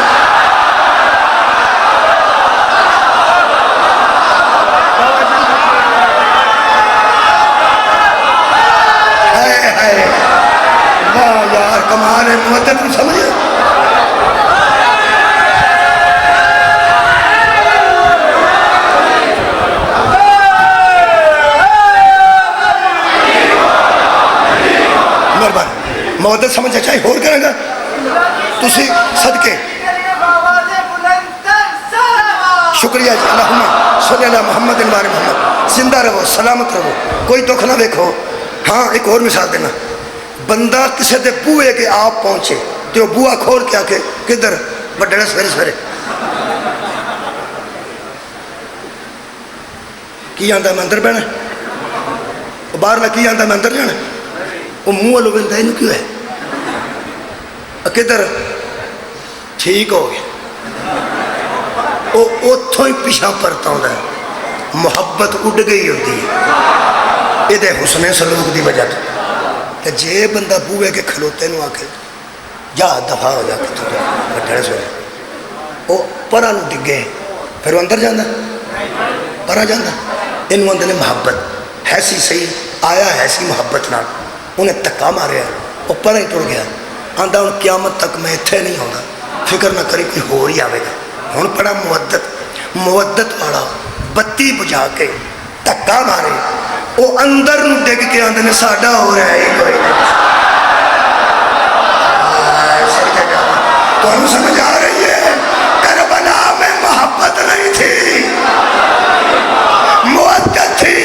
واہ یار کمال ہے، مودت کو سمجھے۔ مودت سمجھا چاہیے ہور کریں گا تسی صدقے۔ شکریہ جی، اللہم صلی اللہ محمد وعلی محمد۔ زندہ رہو، سلامت رہو، کوئی دکھ نہ دیکھو۔ ہاں ایک اور مثال دینا، بندہ کسی دے بوئے کے آپ پہنچے تو وہ بوا کھول کے آکے کدھر بڑھڑے سویرے سویرے کی آندہ میں اندر بہنا، وہ باہر میں کی آندہ میں اندر جانا، وہ منہ والو بندہ انہوں کیوں ہے کدھر ٹھیک ہو گیا، وہ اتھوں ہی پیچھا پرتا ہوتا ہے۔ محبت اڑ گئی ہوتی ہے یہ دے حسن سلوک دی وجہ تو کہ جے بندہ بوئے کے کھلوتے نو آکے جا دفاع ہو جا کے تو بٹھڑے سوئے وہ پرا نو ڈگے پھر وہ اندر جانا پرا جانا۔ انہوں اندر محبت ایسی صحیح آیا ایسی محبت نہ انہیں تکا ماریا وہ پرا ہی ٹر گیا، آندہ ان قیامت تک میں اتھے نہیں ہوگا، فکر نہ کری کوئی ہو رہی آوے گا۔ ہون پڑا مودت والا بتی بجھا کے تکا مارے وہ اندر نو ڈگ کے آندے نے ساڈا ہو رہا ہے کوئی تو ہم سمجھ آ رہی ہے کربلا میں محبت نہیں تھی، مودت تھی۔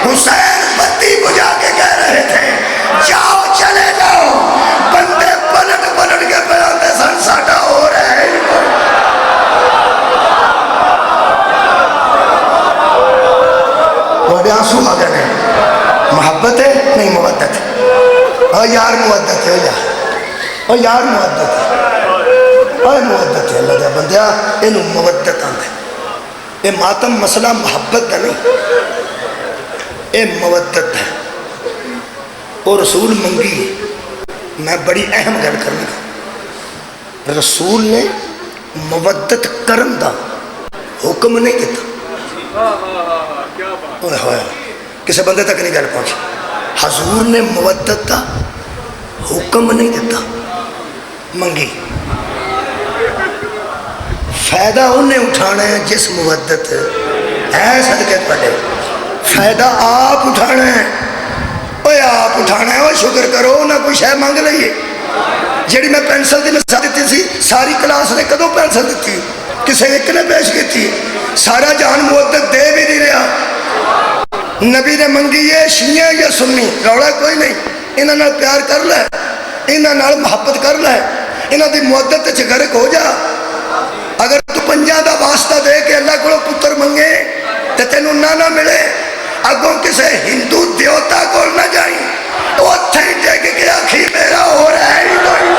حسین بتی بجھا کے کہہ رہے تھے جاؤ چلے جاؤ، بندے پلٹ پلٹ کے بیاندے سن ساڈا ہو رہا ہے۔ تو آنسو آ گئے ہیں، محبت ہے نہیں مودت ہے۔ اور یار مودت ہے، اور یار مودت ہے، اور مودت ہے۔ اللہ دے بندیا انہوں مودت آندے، یہ ماتم مسئلہ محبت کا نہیں، یہ مودت ہے۔ اور رسول منگی، میں بڑی اہم گل کرنے کا، رسول نے مودت کرن دا حکم نہیں دیتا، کسی بندے تک نہیں گل پہنچی۔ حضور نے مودت دا حکم نہیں دیتا، منگی۔ فائدہ انہیں اٹھانا ہے جس مودت ہے صدقے پڑے، فائدہ آپ اٹھانا ہے، اوے آپ اٹھانا ہے، وہ شکر کرو نہ کوئی شے مانگ لئیے۔ جیڑی میں پینسل دی مثال دیتی تھی، ساری کلاس نے کدوں پینسل دیتی؟ کسے ایک نے پیش کی تھی، سارا جہان مودت دے بھی نہیں رہا۔ نبی نے منگی ہے شیعہ یا سنی، روڑا کوئی نہیں، انہاں نال پیار کر لے، انہاں نال محبت کر لے، انہاں دی مودت وچ غرق ہو جا۔ اگر تو پنجا دا واسطہ دے کے اللہ کو پتر منگے تے تینوں نہ ملے، اگوں کسے ہندو دیوتا کو نہ جائیں، وہ اتھے ٹیک کے آکھی میرا ہو رہا ہے کوئی۔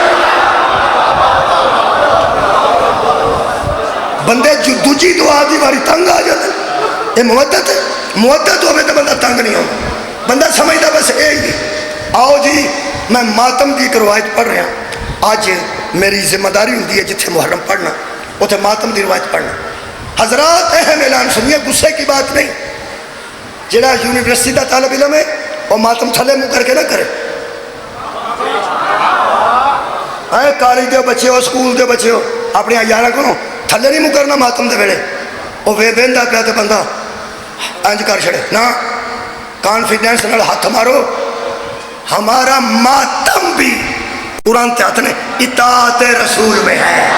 بندے جو دوجی دعا دی باری تنگ آ جاتے، یہ مودت ہے، مودت ہوئے تو بندہ تنگ نہیں ہوتا، بندہ سمجھتا بس یہی۔ آؤ جی میں ماتم دی ایک روایت پڑھ رہا ہوں، آج میری ذمہ داری ہوتی ہے جتھے محرم پڑھنا اتھے ماتم دی روایت پڑھنا۔ حضرات اہم اعلان سنیے، غصے کی بات نہیں، جڑا یونیورسٹی دا طالب علم ہے وہ ماتم تھلے منہ کر کے نہ کرے۔ کالج دے بچے ہو، سکول دے بچے ہو، اپنے یارہ کو تھلے نہیں منہ کرنا ماتم دے ویلے، وہ ویندا پیا تے بندہ انج کر چھڑے نا، کانفیڈنس نال ہاتھ مارو۔ ہمارا ماتم بھی قرآن تحت نے اطاعت رسول میں ہے۔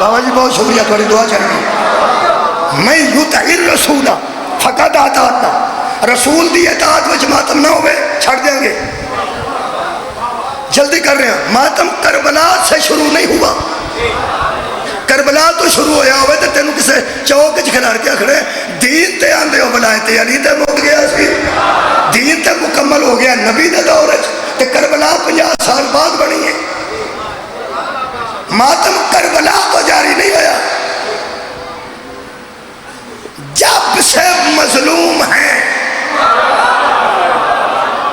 بابا جی بہت شکریہ، تھوڑی دعا چاہیے۔ میں یطع الرسول فقد اطاع اللہ، رسول دی اطاعت وچ ماتم نہ ہوئے چھڑ دیں گے۔ جلدی کر رہے ہیں، ماتم کربلا سے شروع نہیں ہوا، کربلا تو شروع ہویا ہوئے تو تینوں کسے چوک کھلار کے کھڑے دین تے آندے ہو ولایت علی تے مک گیا سی، دین تے مکمل ہو گیا نبی دے دور تے کربلا 50 سال بعد بنی ہے۔ ماتم کربلا تو جاری نہیں ہویا، جب سے مظلوم ہیں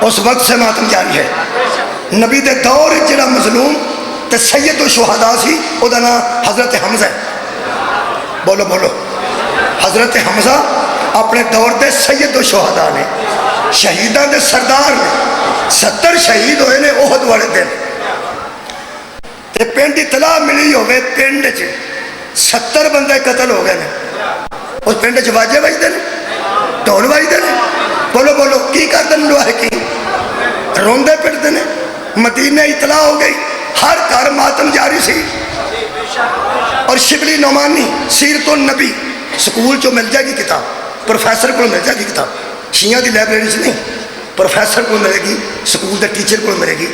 اس وقت سے ماتم جاری ہے۔ نبی دے دور جڑا مظلوم تے سید الشہداء سی، او دا نام حضرت حمزہ ہے، بولو بولو، حضرت حمزہ اپنے دور دے سید الشہداء نے، شہیدان دے سردار نے، 70 شہید ہوئے نے احد والے دن، تے پنڈ اطلاع ملی ہوئے پنڈ چ 70 بندے قتل ہو گئے نے، اس پنڈ چ واجے بجتے نے، ڈھول بجتے نے، بولو بولو کی کرتے ہیں لوہے کی، روندے پڑتے ہیں۔ مدینہ اطلاع ہو گئی، ہر گھر ماتم جاری سی، اور شبلی نعمانی سیرت النبی سکول جو مل جائے گی کتاب، پروفیسر کو مل جائے گی کتاب، شیعہ دی لائبریری سے نہیں، پروفیسر کو ملے گی، سکول دے ٹیچر کو ملے گی،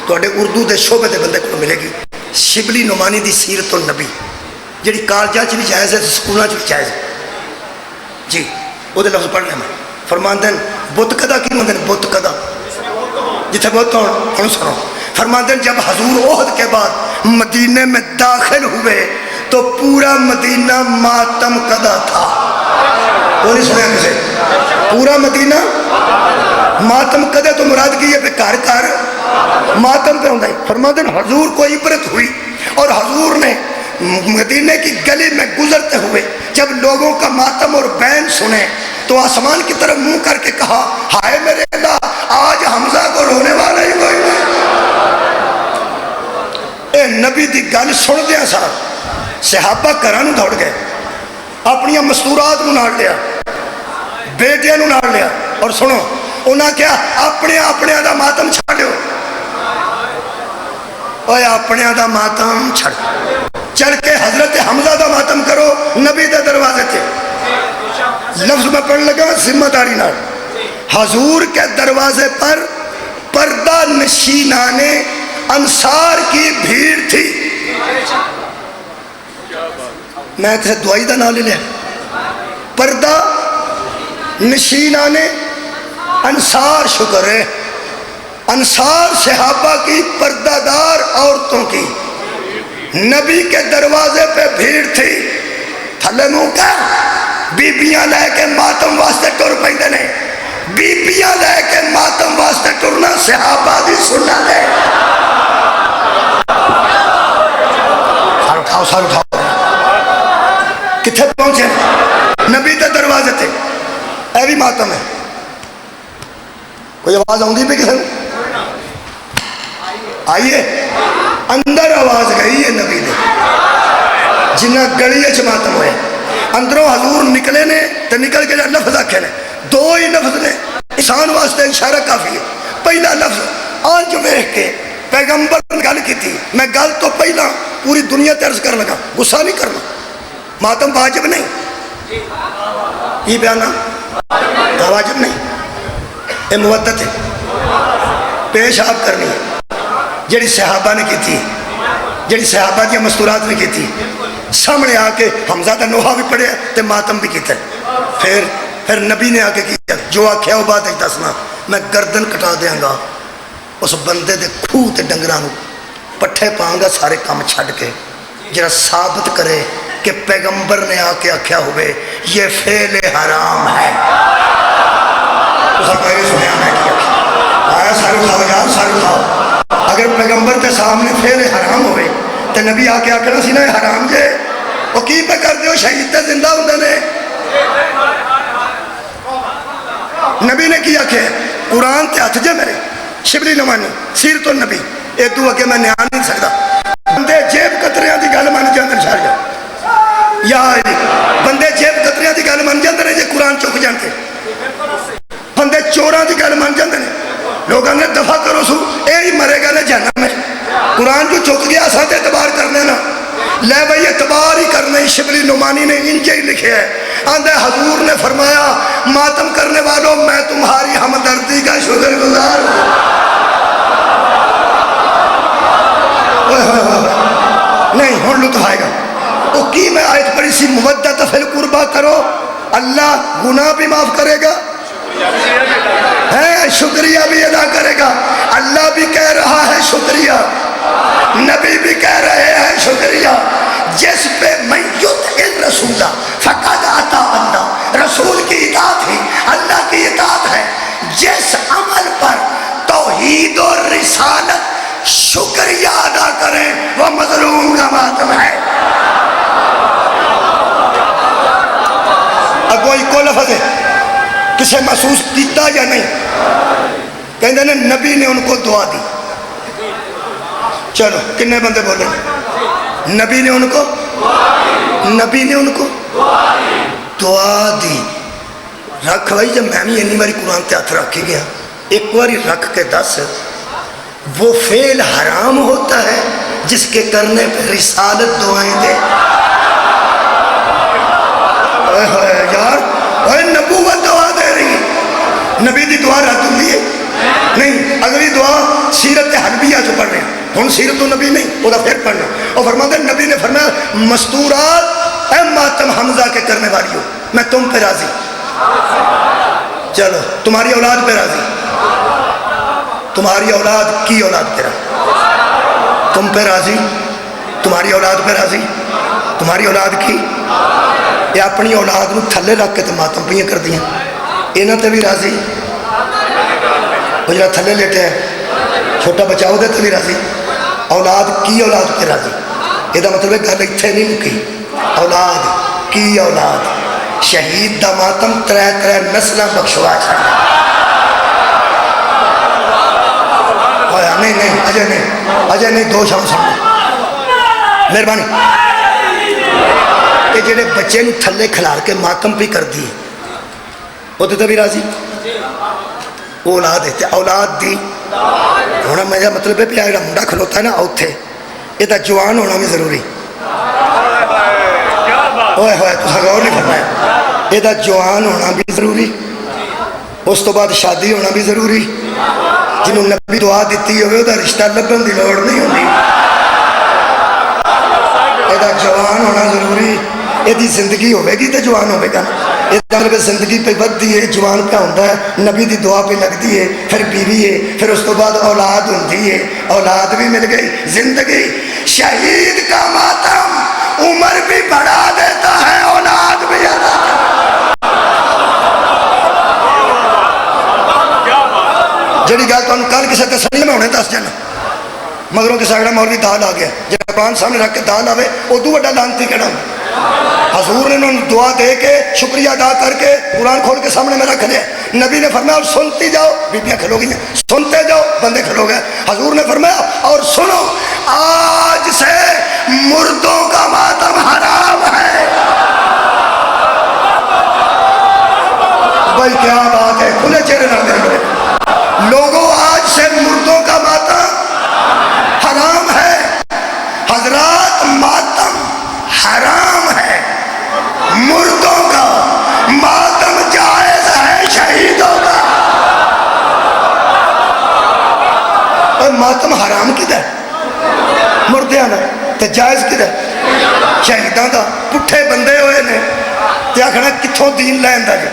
توڑے اردو دے شعبے دے بندے کو ملے گی۔ شبلی نعمانی دی سیرت النبی جڑی کالجاں چ بھی جائز ہے، سکولاں چ بھی جائز ہے جی، وہ دے لفظ پڑھنے میں فرماندے ہیں بت کدا کی مندے ہیں، بت کدا جتھے بہت ہوں سنو، فرماتے ہیں جب حضور احد کے بعد مدینے میں داخل ہوئے تو پورا مدینہ ماتم قدا تھا۔ وہ نہیں سنیا کسے؟ پورا مدینہ ماتم قدا، تو مراد کی یہ پہ کار کار ماتم پہ ہوندہ ہے۔ فرماتے ہیں حضور کو عبرت ہوئی اور حضور نے مدینے کی گلی میں گزرتے ہوئے جب لوگوں کا ماتم اور بین سنے تو آسمان کی طرف منہ کر کے کہا، ہائے میرے اللہ، آج حمزہ کو رونے والا ہی کوئی نہیں۔ اے نبی دی گل سن دیا سا صحابہ گھراں دوڑ گئے، اپنی مستورات نو نال لیا، بیٹیاں نو نال لیا، اور سنو انہاں کیا اپنے دا ماتم چھاڑو، اوے اپنے دا ماتم چھڑ، چڑھ کے حضرت حمزہ دا ماتم کرو نبی دے دروازے تھے۔ لفظ میں پڑھ لگا ذمہ داری نال، حضور کے دروازے پر پردہ نشینان انصار کی بھیڑ تھی۔ میں تے دعائی دا نام لے لیا، پردہ نشینان انصار، شکر ہے انصار صحابہ کی پردہ دار عورتوں کی، نبی کے دروازے پہ بھیڑ تھی، تھلے منہ کر بیبیاں لے کے ماتم واسطے ٹر پہندے نے، بیبیاں لے کے ماتم واسطے ٹرنا صحابہ دی سنت ہے۔ سار اٹھاؤ، کتھے پہنچے؟ نبی دے دروازے تھے، اے بھی ماتم ہے، کوئی آواز آؤں پہ کسی آئیے اندر آواز گئی ہے نبی نے جنہ گلی ماتم ہوئے اندروں حضور نکلے نے تو نکل کے لفظ آکھے نے دو ہی لفظ نے انسان واسطے اشارہ کافی ہے پہلا لفظ آج ویکھ کے پیغمبر نے گل کی تھی میں گل تو پہلا پوری دنیا ترس کر لگا غصہ نہیں کرنا ماتم واجب نہیں یہ بیانا واجب نہیں یہ مودت ہے پیش آپ کرنی ہے جڑی صحابہ نے کی تھی جڑی صحابہ دی مستورات نے کی تھی سامنے آ کے حمزہ دا نوحہ بھی پڑھے تے ماتم بھی کیتا ہے پھر نبی نے آ کے کیا جو آکھیا وہ بات ہے دسنا میں گردن کٹا دیاں گا اس بندے دے کھوہ تے ڈنگراں پٹھے پاؤں گا سارے کام چھڈ کے جڑا ثابت کرے کہ پیغمبر نے آ کے آکھیا ہوئے یہ فعل حرام ہے اس پہلے سنیا میں کیا آیا سارے کھاؤ یار سارے کھاؤ اگر پیغمبر کے سامنے فعل حرام ہوئے تو نبی آ کے آکھنا سی نا حرام جے وہ کی پہ کر دیو شہید تے زندہ ہوندے نے نبی نے کیا کہ قرآن تے ہتھ جے میرے شبلی نمانی سیرت النبی اے تو اگے میں نیان نہیں سکتا بندے جیب قطریاں دی گل مان جاندے شاریا یا بندے جیب قطریاں دی گل مان جاندے جے قرآن چک جاندے بندے چوراں دی گل مان جاندے لوگاں نے دفع کرو سو اے ہی مرے گا نے جہنم میں قرآن جو چک گیا ساتھ اعتبار کرنے نا لے بھئی اعتبار ہی کرنے شبلی نعمانی نے انجے ہی لکھے ہے آندھے حضور نے فرمایا ماتم کرنے والوں میں تمہاری ہمدردی کا شکر گزار نہیں ہون لطف آئے گا وہ کی میں آیت پڑھی سی مودت فی القربہ کرو اللہ گناہ بھی معاف کرے گا ہے شکریہ بھی ادا کرے گا اللہ بھی کہہ رہا ہے شکریہ نبی بھی کہہ رہے ہیں شکریہ جس پہ من یطع الرسول فقد اطاع اللہ رسول کی اطاعت ہی اللہ کی اطاعت ہے جس عمل پر توحید و رسالت شکریہ ادا کریں وہ مظلوم کا ماتم ہے اب کوئی کو لفظ ہے کسے محسوس کیتا یا نہیں کہندے نے نبی نے ان کو دعا دی چلو کنے بندے بولے نبی نے ان کو دعا دی رکھ بھائی جب میں بھی انی باری قرآن تے ہاتھ رکھ گیا ایک باری رکھ کے دس وہ فعل حرام ہوتا ہے جس کے کرنے پہ رسالت دعائیں دے یار نبوت دعا دے رہی نبی دی دعا رد ہوتی ہے نہیں اگلی دعا سیرت حلبیہ جو پڑھ رہے ہیں ہن سیرت النبی نہیں وہ پھر پڑھنا اور فرماتے ہیں نبی نے فرمایا مستورات اے ماتم حمزہ کے کرنے والی ہو میں تم پہ راضی چلو تمہاری اولاد پہ راضی تمہاری اولاد کی اولاد پہ راضی تم پہ راضی تمہاری اولاد پہ راضی تمہاری اولاد کی یہ اپنی اولاد کو تھلے رکھ کے تو ماتم پہ کر دیا انہوں تے بھی راضی وہ جڑا تھلے لیٹے ہیں چھوٹا بچہ ہو دے تو بھی راضی اولاد کی اولاد پہ راضی یہ مطلب ہے گل اتنے نہیں مکی اولاد کی اولاد شہید دا ماتم ترے نسلہ بخشوا چھڑا نہیں اجے نہیں دو شام سامنے مہربانی یہ جڑے بچے نو تھلے کھلار کے ماتم پہ کر دی وہ تو بھی راضی اولاد ہے اولاد دی ہونا میرا مطلب ہے پیارا منڈا کھلوتا ہے نا اوتھے یہ تو جوان ہونا بھی ضروری ہوئے ہوئے تو غور نہیں فرمایا یہ تو جوان ہونا بھی ضروری اس تو بعد شادی ہونا بھی ضروری جنہوں نبی دعا دیتی ہوئے وہ رشتہ لبن دی لوڑ نہیں ہوتی یہ تو جوان ہونا ضروری یہ زندگی ہوئے گی تو جوان ہوئے گا یہ زندگی پہ بدتی ہے جوان پہ ہوتا ہے نبی دی دعا پہ لگتی ہے پھر بیوی ہے پھر اس تو بعد اولاد ہوتی ہے اولاد بھی مل گئی زندگی شہید کا ماتم عمر بھی بڑھا دیتا ہے اولاد بھی ادا جڑی گل تو کل کسی تسلی میں ہونے دس جانا مگروں کسی اگلا مولوی دال آ گیا جب قرآن سامنے رکھ کے دال آوے ادو وڈا لانتی کہڑا حضور نے انہوں دعا دے کے شکریہ ادا کر کے قرآن کھول کے سامنے میں رکھ دیا. نبی نے فرمایا اور سنتی جاؤ, بیبیاں کھلو گئی ہیں, سنتے جاؤ, بندے کھلو گئے. حضور نے فرمایا اور سنو, آج سے مردوں کا ماتم حرام ہے. بھائی کیا بات ہے, کھلے چہرے نہ دیکھو لوگوں, آج سے مردوں کا ماتم حرام ہے. حضرات ماتم حرام ہے, مردوں کا ماتم جائز ہے, شہیدوں کا. اور ماتم حرام کدھر, مردیاں نا, تے جائز کدھر, شہیداں دا. پٹھے بندے ہوئے نے تے آکھنا کتھوں دین لیندا جی,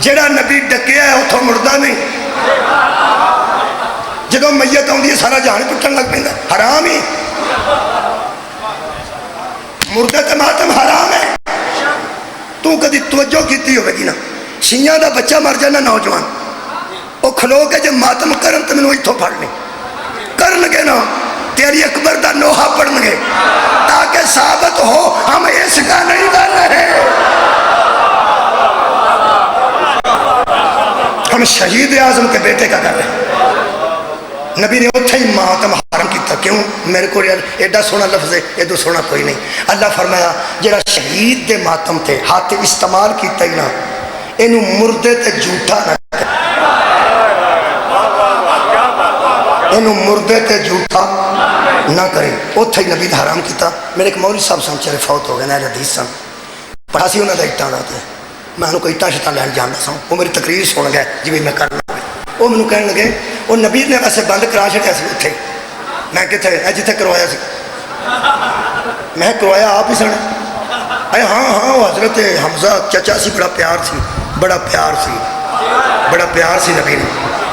جڑا نبی ڈکیا ہے اتھوں مردہ نہیں. جدوں میت آؤندی ہے سارا جہان پٹن لگ پیندا, حرام ہی. مردے تے ماتم حرام ہے. تو کدی توجہ کیتی ہوے گی نا, شیعہ دا بچہ مر جانا نوجوان, وہ کھلو کے جب ماتم کرن تے مینوں اتھوں پھڑ لیں کرن گے نا, تیری اکبر دا نوحہ پڑھن گے تاکہ ثابت ہو ہم اس کا نہیں کر رہے, ہم شہید اعظم کے بیٹے کا کر رہے ہیں. نبی نے اتھے ہی ماتم حرام کیتا. کیوں؟ میرے کو ایڈا سونا لفظ ہے, ایڈو سونا کوئی نہیں. اللہ فرمایا جڑا شہید دے ماتم تے ہاتھ استعمال کیتا ہی نا, اینو مردے تے جھوٹا نہ کرے, اینو مردے تے جھوٹا نہ کرے. اتھے ہی نبی نے حرام کیتا. میرے ایک مولوی صاحب سن چرے فوت ہو گئے نا, حدیث سن پڑھا سی انہوں نے اٹھاں لاتے, میں انہوں کو اٹھاں شتاں لین جاننا سا. وہ میری تقریر سن گئے جی میں کرنا. وہ مینوں کہنے لگے وہ نبی نے ویسے بند کرا چھڑیا سی اتھے. میں کتنے جتھے کروایا سی, میں کروایا آپ ہی سن. اے ہاں ہاں وہ حضرت حمزہ چچا سی, بڑا پیار سی, بڑا پیار سی, بڑا پیار سی نبی نے.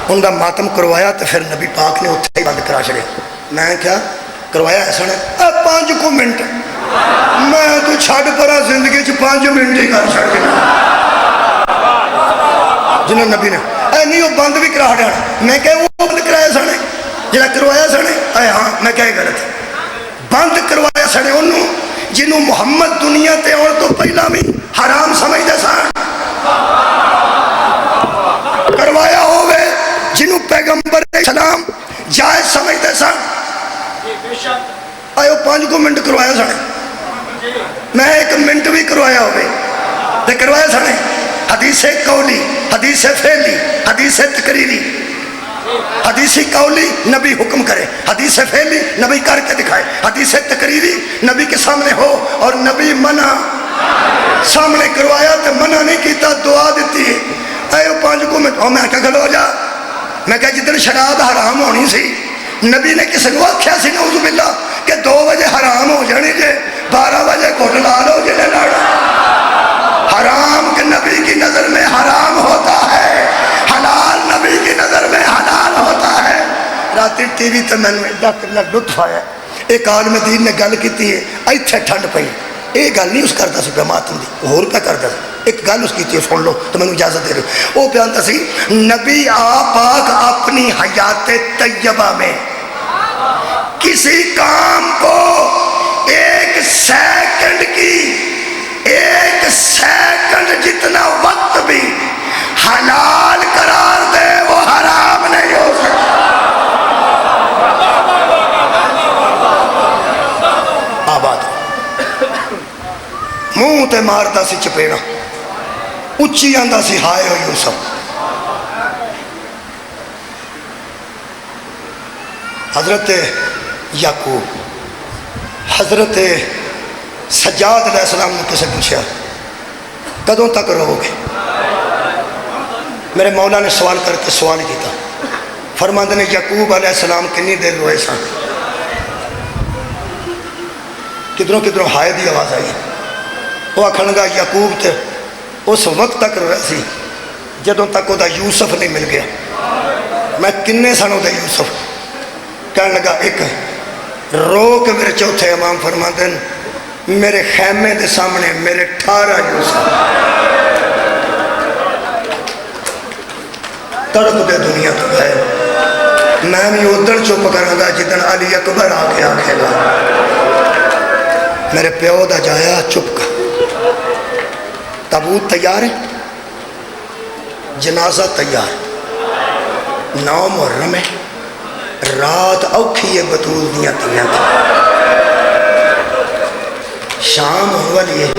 ان کا ماتم کروایا تو پھر نبی پاک نے اتھے ہی بند کرا چھڑے. میں کیا کروایا ہے سن, 5 منٹ میں تو چھڈ پرا زندگی 5 منٹ ہی کر چھڑ جنہوں نبی نے اے نہیں وہ بند بھی کرا ہٹانا. میں کہ وہ بند کرایا سنے جڑا کروایا سنے. اے ہاں میں کہ غلط بند کروایا سنے انہوں جنہوں محمد دنیا تے اور تو پہلا بھی حرام سمجھتے سن. کروایا ہوئے جنہوں پیغمبر اسلام جائز سمجھتے سن. اے وہ 5 منٹ کروایا سنے. میں 1 منٹ بھی کروایا ہوئے تے کروایا سنے. حدیث قولی, حدیث فعلی, حدیث تقریری. حدیث قولی نبی حکم کرے, حدیث فعلی نبی کر کے دکھائے, حدیث تقریری نبی کے سامنے ہو اور نبی منع سامنے کروایا تو منع نہیں کیتا, دعا دیتی ہے. اے وہ 5 منٹ اور میں کہا کھلو جا. میں کہا جدن شراب حرام ہونی سی نبی نے کسی کو آکھیا سی نعوذ باللہ کہ 2 بجے حرام ہو جانی جے, 12 بجے گھٹ لال ہو جنے لاڑا. حرام کے نبی کی نظر میں حرام ہوتا ہے, حلال نبی کی نظر میں حلال ہوتا ہے. راتی ٹی وی تے میں ایڈا کنا لطف آیا. ایک عالم دین نے گل کیتی ہے, ایتھے ٹھنڈ پئی. یہ گل نہیں اس کرتا سی پہ ماتم دی, ہور پہ کرتا سی. ایک گل اس کی سن لو تو میں اجازت دے رہا. وہ پیانتا سی نبی پاک اپنی حیات طیبہ میں کسی کام کو 1 سیکنڈ کی 1 سیکنڈ جتنا وقت بھی حلال قرار دے وہ حرام نہیں ہو سکتا. آباد منہ تے مارتا سی چپیڑا, اچھی آندا سی ہائے ہو یوسف. حضرت یعقوب, حضرت سجاد علیہ السلام نے کسے پوچھا کدوں تک رہو گے. میرے مولا نے سوال کر کے سوال کیتا. فرماندے نے یعقوب علیہ السلام کنی دیر روئے سن. کدھروں کدھروں ہائے دی آواز آئی. وہ آکھن لگا یعقوب تے اس وقت تک رویا سی جدوں تک وہ دا یوسف نہیں مل گیا. میں کنے سن وہ دا یوسف. کہنے لگا ایک رو کے میرے چوتھے امام فرماندے میرے خیمے دے سامنے میرے 18 یوسف تڑپ دے دنیا تو گئے. میں بھی ادھر چپ کراں گا جدن علی اکبر آ کے آکھے گا میرے پیو دا جایا چپ کا، تابوت تیار ہے، جنازہ تیار، 9 محرم ہے، رات اوکھی ہے بطول دیاں تیاں کی، شام ہونے والی ہے۔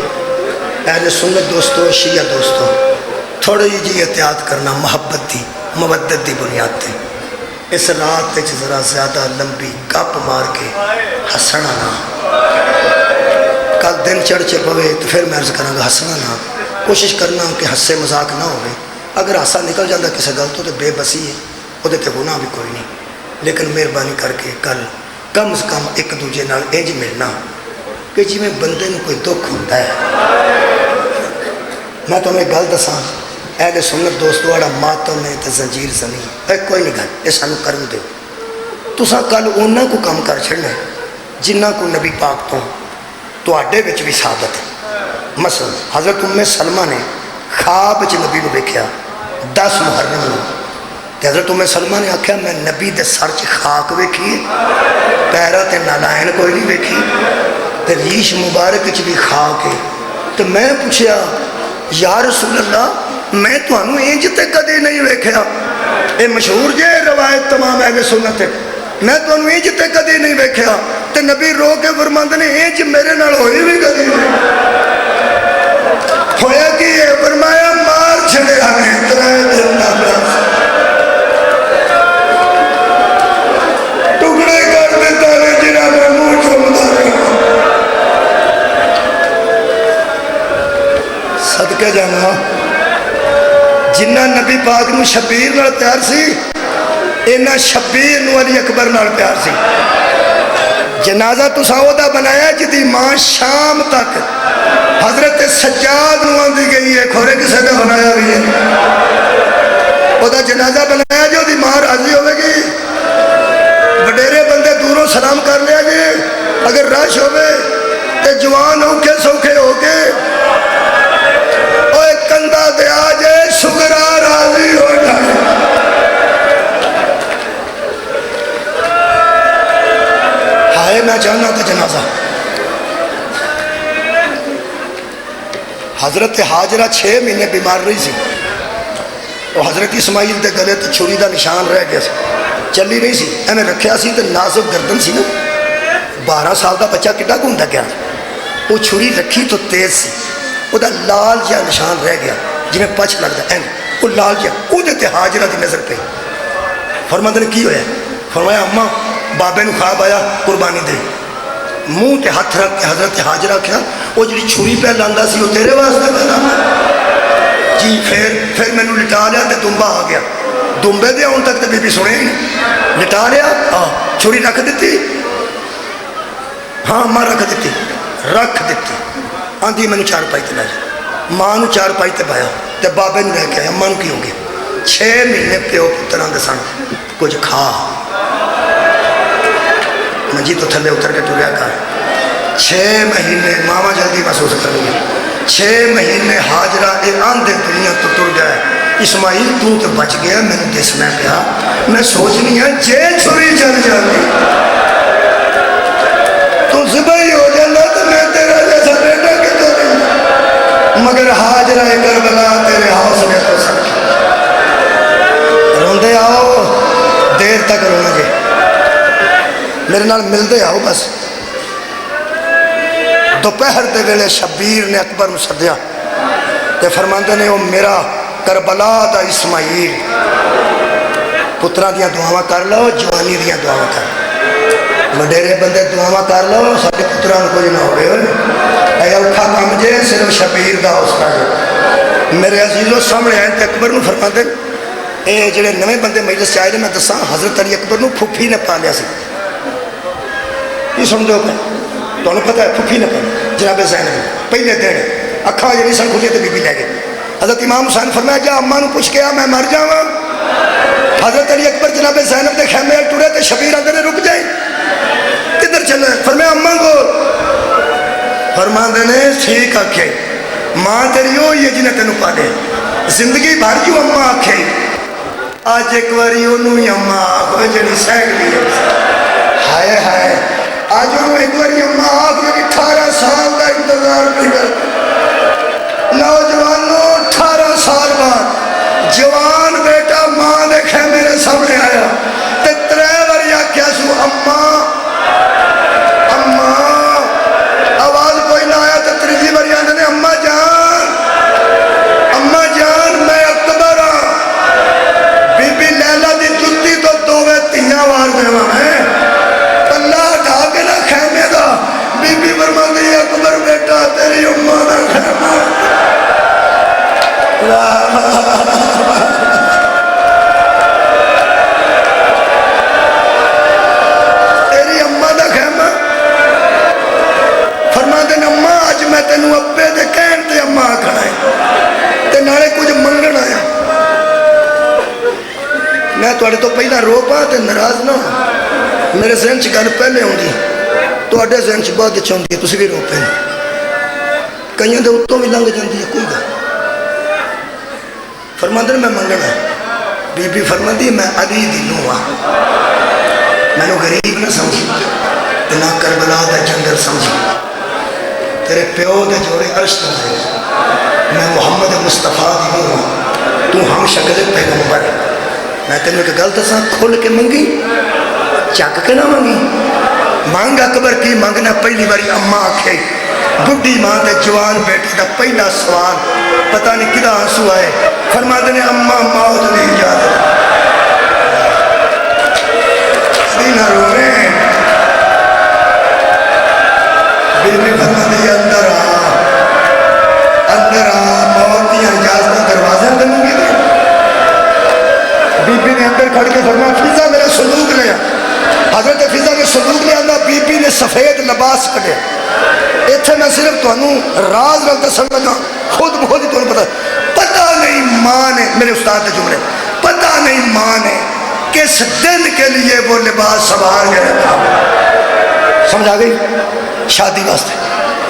اہل سنت دوستو، شیعہ دوستو، تھوڑی جی احتیاط کرنا محبت دی مودت دی بنیاد تے۔ اس رات تے ذرا زیادہ لمبی گپ مار کے ہسنا نہ، کل دن چڑھ چے پوے تو پھر میں عرض کراں گا ہسنا نہ، کوشش کرنا کہ ہسے مذاق نہ ہوئے۔ اگر ہاسا نکل جاندہ کسی گل تو بے بسی ہے، وہ تے گناہ بھی کوئی نہیں، لیکن مہربانی کر کے کل کم از کم ایک دوجے نال انج ملنا کہ جی میں بندے نو کوئی دکھ ہوتا ہے۔ میں تمہیں گل دساں، اہل سنت دوستو والا ماتم ہے تے زنجیر زمین اے کوئی نہیں گل، یہ سانو کرن دیو۔ تساں کل انہاں کو کام کر چھڑنا ہے جنہ کو نبی پاک تو آڈے بچ بھی ثابت ہے۔ مثلا حضرت ام سلمہ نے خواب چ نبی نو دیکھا 10 محرم نو، تے حضرت ام سلمہ نے آکھیا میں نبی دے سر چ خاک ویکھی، پیرا تے نالائن کوئی نہیں ویکھی، تے ریش مبارک چ بھی خاک ہے۔ تو میں پوچھیا یا رسول اللہ میں تمہوں انج تے کدی نہیں ویکھیا، اے مشہور جے روایت تمام اہل سنت ہے، میں تمہوں انج تے کدی نہیں ویکھیا، تے نبی رو کے فرماندے نے انج میرے نال ہوئی بھی کدی نہیں۔ ہویا کہ یہ فرمایا مار چھڑے ہمیں 3 دن نہ ٹکڑے کر دیتا ہے جنہاں میں منہ چومدا رہا۔ صدقے جانا جنہ نبی پاک نو شبیر نال پیار سی، اینا شبیر نو علی اکبر نال پیار سی۔ جنازہ تو سعودہ بنایا جدی ماں شام تک حضرت سجاد نو آندی گئی ہے، کھورے کسے نے بنایا بھی ہے، او دا جنازہ بنایا جو دی ماں راضی ہوئے گی، وڈیرے بندے دوروں سلام کر لیا جی، اگر رش ہوئے تے جوان اوکھے سوکھے ہو کے اوے کندہ دے آجے سگرا راضی ہو جائے۔ ہائے میں جانا تھا جنازہ۔ حضرت حاجرہ 6 مہینے بیمار رہی سی، تو حضرت اسماعیل دے گلے تو چھری دا نشان رہ گیا سی، چلی نہیں سی، ایمیں رکھیا سی تو نازک گردن سی نا، 12 سال دا بچہ کڈا گھومدا گیا، وہ چھری رکھی تو تیز سی، وہ دا لال جا نشان رہ گیا جی میں پچھ لگتا ہے، وہ لال جا وہ دیتے حاجرہ دی نظر پہ۔ فرماندے نے کی ہویا؟ فرمایا اماں بابے نو خواب آیا قربانی دے، منہ تے ہاتھ رکھ کے حضرت حاجرہ کیا وہ جڑی چھری پہ لاندا سی وہ تیرے واسطے پیدا جی۔ پھر میں نے لٹا لیا تے دمبا آ گیا، دمبے دے ان تک تے بی بی سنے ہی نہیں، لٹا لیا چھری رکھ دیتی، ہاں ماں رکھ دیتی، آندھی میں نے 4 پائی تے لے جا، ماں نو 4 پائی تے پایا تے بابے نو لے کے آیا، ماں نو کی ہو گیا 6 مہینے پیو پتراں دے سن کچھ کھا، منجی تو تھلے اتر کے ٹریا کر، 6 مہینے ماما جلدی محسوس کر گئی، 6 مہینے حاجرہ اے آندھے دنیا تو ٹر گئے۔ اسماعیل تو تے بچ گیا، میں نے دسنا پیا، میں سوچنی ہے جے چھری چل جاتی تو ذبح ہو جانا تو میں تیرا جیسا بیٹا کتوں نہیں، مگر حاجرہ کربلا تیرے حوصلے تو سکتا روندے آؤ، دیر تک رونا جے، میرے نال ملدے آؤ بس۔ دوپہر دے ویلے شبیر نے اکبر نو سدیا تے فرماندے نے او میرا کربلا دا اسماعیل، پتراں دیاں دعاواں کر لو، جوانی دیاں دعاواں کر لو، وڈیرے بندے دعاواں کر لو ساڈے پتراں نو کچھ نہ ہوئے، اے اوکھا کام جے صرف شبیر دا حوصلہ جے۔ میرے عزیزو سامنے آئے تے اکبر نو فرماندے اے جڑے نویں بندے مجلس چاہے میں دساں حضرت علی اکبر نو پھوپھی نے پالیا سی، یہ سن دو پہ تو انہوں پتہ ہے پھوپھی نے پالیا جناب زینب پہلے دن اکھاں جی نہیں سن کھلی تے بی بی لے گئے، حضرت امام حسین فرمایا جا اماں نو پوچھ کے آ میں مر جاواں، حضرت علی اکبر جناب زینب دے خیمے ٹرے تے شبیر آندے نے رک جائیں، کدھر چلے؟ فرمایا اماں کو، فرماندے نے ٹھیک آکھے ماں تیری ہوئی ہے جنہیں تینوں پالے، زندگی بھر جو اماں آکھے، آج ایک واری انہوں ہی اماں آکھو جنہی سینک دی ہے، ہائے ہائے آج انہوں ایک بار اما آخ میری 18 سال کا انتظار نہیں کر نوجوانوں 18 سال بعد جوان بیٹا ماں دیکھے میرے سامنے آیا تے 3 بار آخیا سو اما اما آواز کوئی نہ آیا تو 3 بار آدھے نے اما جان میں اکبر ہاں بی بی لیلا دی جتی تو 2 تیاں وار دیوا میں اللہ اٹھا کے نہ خیمے دا بی بی فرماندی اکبر بیٹا تیری اماں دا خیمہ تیری اماں دا خیمہ فرماندے نے اماں آج میں تینوں ابے دے کہن تے اماں آکھنا ہے تے نالے کچھ منگن آیا میں تواڈے تو پہلا رو پاں تے ناراض نہ ہو میرے ذہن چ گل پہلے ہوندی تواڈے ذہن چ بعد وچ ہوندی تسی بھی رو پے کئیاں دے اتوں بھی لنگ جاندی ہے کوئی گل فرماندے میں منگنا ہے بی بی فرماندی میں علی دی نوح ہاں مینوں غریب نہ سمجھی تے نہ کربلا دا جنگل سمجھی تیرے پیو دے جوڑے عرش تو دے میں محمد مصطفیٰ دی نوح ہاں تو ہم شکل پیغمبر میں تینوں ایک گل دساں کھل کے منگی چک کے نہ منگی مانگ اکبر کی مانگنا پہلی باری اما آکھے بڈھی ماں تے جوان بیٹی دا پہلا سوال پتہ نہیں کدا آنسو آئے فرما دینے اما موت دی اجازت سینہ رونے بی بی فرما دی اندر آ موت دی اجازت دروازہ کرنوں گی بی بی نے اندر کھڑ کے فرمایا فضا میرا سلوک لیا حضرت فضا نے سلوک لیا اندر بی بی نے سفید لباس کڑے ایتھے میں صرف تو انہوں راز رکھتا سن لگا خود بہت ہی تو انہوں پتہ نہیں ماں نے میرے استاد نے جملے پتہ نہیں ماں نے کس دن کے لیے وہ لباس سوار کے رکھا سمجھا گئی شادی واسطے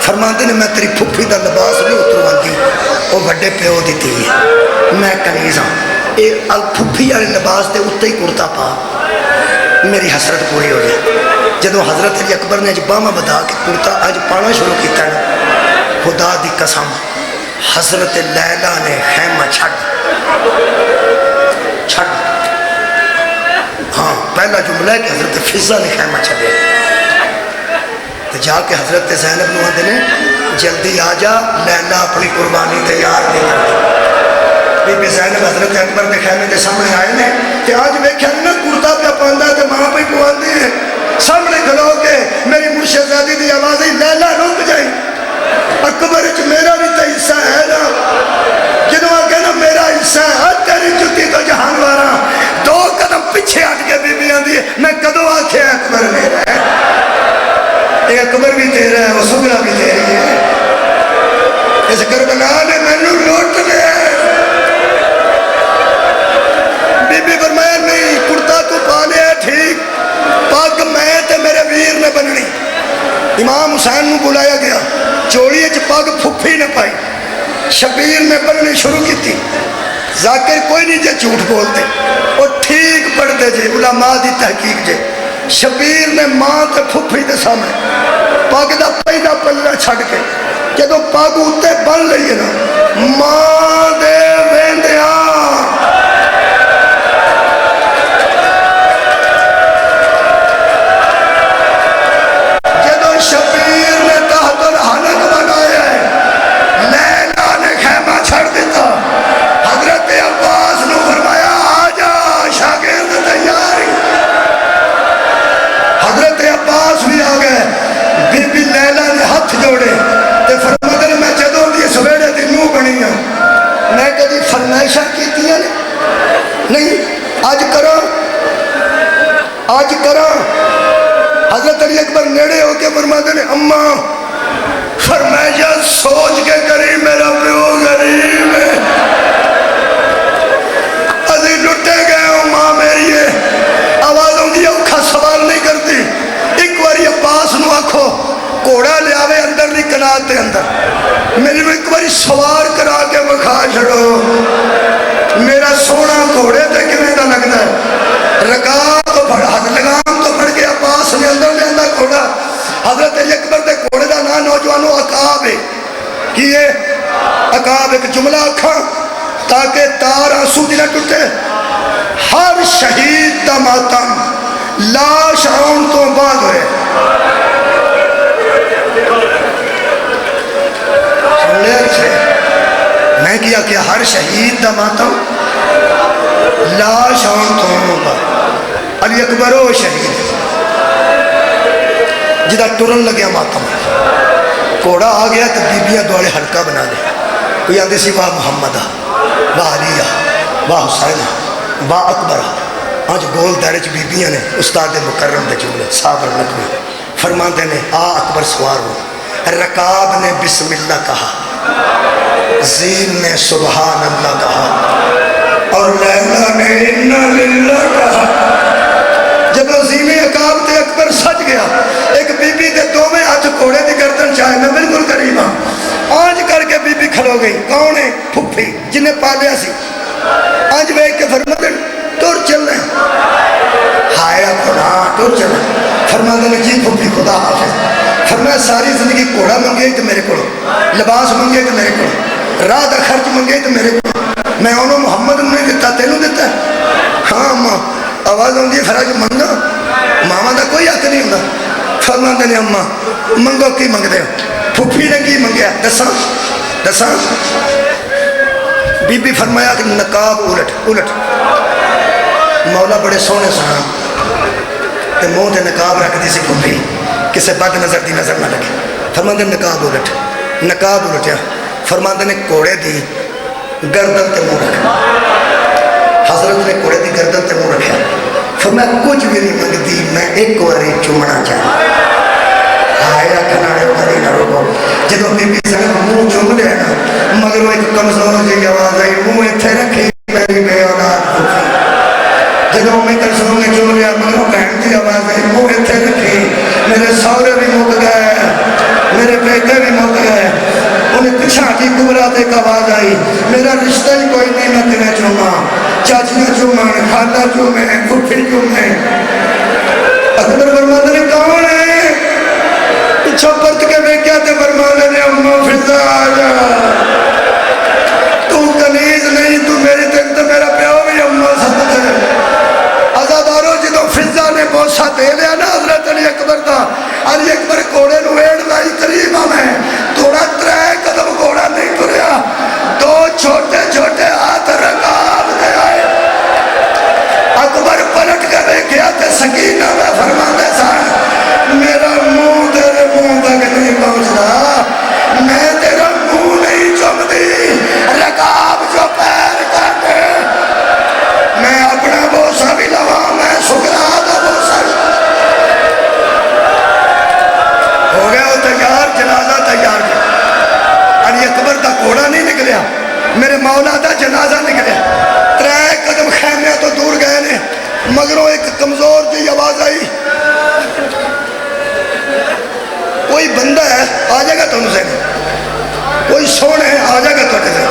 فرماندے نے میں تیری پھپھی دا لباس نہیں اترواندی وہ بڑے پیو دیتی ہے میں کنیز ہوں ایک پھپھی والے لباس دے اتنے ہی کرتا پا میری حسرت پوری ہو گئی جدو حضرت علی اکبر نے اج باہماں بدا کے کرتا اج پانا شروع کیتا ہے خدا دی قسم حضرت لیلا نے خیمہ چھڑ ہاں پہلا جملہ ہے کہ حضرت فضا نے خیمہ چھڑے تو جا کے حضرت زینب نو آندے نے جلدی آ جا لیلا اپنی قربانی تیار نہیں کرتی بی بی زینب حضرت اکبر دے خیمے دے سامنے آئے نے کہ آج میں کہنے نا کرتا پہ پاندہ تے ماں پہ پواندی ہے سامنے کھلو کے میری مرشد زادی دی آواز ہی لیلا رک جائی اکبر اچھ میرا بھی تو حصہ ہے نا جنہوں آگے نا میرا حصہ ہے تیری جتی تو جہان وارا 2 قدم پیچھے ہٹ کے بی بی آندی ہے میں کدو آکھے اکبر میرا ہے ایک اکبر بھی تیرا ہے وہ سگرہ بھی تیری ہے اس کربلا نے میں نو لوٹ لے بی بی فرمایا نہیں کرتا تو پالے ہے ٹھیک پاک میں تے میرے ویر نے بننی امام حسین نو بلایا گیا چوڑی اچ پاک پھپھی نے پائی شبیر نے بننی شروع کی تھی ذاکر کوئی نہیں جے جھوٹ بولتے اور ٹھیک پڑھتے جے علماء دی تحقیق جے شبیر نے ماں تے پھپھی دے سامنے پاک دا پہلا پلہ چھڑ کے جدو پاک اتے بن لئی ہے نا ماں دے ویندیاں شبیر نے تحت الحلق بنایا ہے لیلا نے خیمہ چھڑ دیتا حضرت عباس نے فرمایا آجا شاگرد تیاری حضرت عباس بھی آگئے بی بی لیلا نے ہاتھ جوڑے تے فرمایا میں جدوں دی سویڑے دی نو بنی ہوں میں کدی فرمائشہ کیتی ہے نہیں آج کرو حضرت علی اکبر نیڑے ہو کے فرماتے ہیں اماں فرمایا سوچ کے کری میرا پیو غریب ہے ازی لٹے گئے ہوں ماں میری ہے آوازوں کی اوکھا سوال نہیں کرتی ایک باری عباس نو آکھو کوڑا لے آوے اندر نہیں کناتے اندر میری میں ایک باری سوار کرا کے بکھا چھڑو میرا سونا کوڑے تے کنے دا لگنا ہے رگا تو پڑ لگام تو پڑ کے عباس نے اندر لے اندر کوڑا حضرت علی اکبر دے گھوڑے دا نام نوجوانوں عقاب ہے. کی ہے عقاب؟ ایک جملہ آکھاں تاکہ تار آنسو دی نہ ٹوٹے. ہر شہید دا ماتم لاش آن تو بعد ہوئے. میں کیا کہ ہر شہید دا ماتم لاش آن تو بعد. علی اکبر وہ شہید جدہ ٹرن لگیا ماتم، کوڑا آ گیا تو بیبیاں دوڑے حلقہ بنا لے. کوئی آندے سی واہ محمد واہ علی واہ حسین واہ اکبر. آج گول دائرے چ بیبیاں نے استاد مکرم دے جملے صابر نقوی فرماندے نے آ اکبر سوار ہو. رکاب نے بسم اللہ کہا، زین نے سبحان اللہ کہا، اور لیلا نے انا للہ کہا. جب زین عقاب تے اکبر سج گیا، ایک بی بی دے دو میں ہاتھ گھوڑے دی گردن چاہے. میں بالکل قریب ہاں. آنج کر کے بی بی کھلو گئی. کون ہے؟ پھپھی جنہیں پالیا سی. آنج بیٹھ کے فرماتے ٹور چل رہے ہیں. ہائے خدا ٹور چل رہے ہیں. فرماتے نے جی پھپھی خدا حافظ. فرمایا ساری زندگی کوڑا منگے تو میرے کو، لباس منگے تو میرے کو، راہ دا خرچ منگے تو میرے کو. میں انہوں محمد نے دیتا تینوں دیتا ہے. ہاں ماں آواز آتی ہے فرج منگا. ماما دا کوئی حق نہیں ہوتا. فرماتے نے اماں منگو کی منگتے ہو؟ پھپھی نے کی منگیا دساں دساں. بی بی فرمایا کہ نقاب الٹ الٹ. مولا بڑے سونے سہاں تے منہ تے نقاب رکھ دی سی پھپھی، کسے بد نظر دی نظر نہ لگے. فرماندے نقاب الٹ. نقاب الٹیا. فرماندے نے کوڑے دی گردن تے منہ رکھ. حضرت نے کوڑے دی گردن تے منہ رکھیا. فرمایا کچھ بھی نہیں منگتی، میں ایک واری چومنا چاہتا. آیا کھناڑے بھری نہ روکو. جدو بی بی سے منہ چوم لیا نا، مگر وہ ایک کمزور جی آواز آئی، منہ اتھے رکھی میری بے اولاد پھپھی. جدو میں کلثوم نے چوم لیا، مگر وہ بہن جی آواز آئی، منہ اتھے رکھی میرے سورے بھی مک گئے، میرے بیٹے بھی مک گئے. انہیں پچھا کی کبرا تے ایک آواز آئی، میرا رشتہ ہی کوئی نہیں، میں تمہیں چوما. چاچیاں چومیں، خالہ چومیں، پھپھی چومیں. اکبر فرماتے نے کون ہے؟ پیچھو پرت کے بیکیا تے فرماتے نے اماں فضا آجا. تو کنیز نہیں، تو میری دن تو میرا پیو بھی اماں سبت ہے. ازادارو جدو فضا نے بوسا دے لیا نا حضرت علی اکبر دا، علی اکبر گھوڑے نو ایڑ لائی قریب میں تھوڑا ترے قدم گھوڑا نہیں ٹریا. دو چھوٹے چھوٹے ہاتھ رکاب دے آئے. اکبر پلٹ کے دیکھیا تے سکینہ میں فرماندے سان، میرا منہ تیرے منہ تک نہیں پہنچتا، میں تیرا منہ نہیں چومدی. رکاب جو پیر کر دے میں اپنا بوسا بھی لواں، میں سکرا دا بوسا ہو گیا. وہ تیار، جنازہ تیار گیا. علی اکبر دا گھوڑا نہیں نکلیا، میرے مولا دا جنازہ نکلیا. ترے قدم خیمے تو دور گئے نے، مگروں ایک کمزور جی آواز آئی، کوئی بندہ ہے آ جائے گا تم سے، کوئی سونے ہے آ جائے گا تھوڑے سے،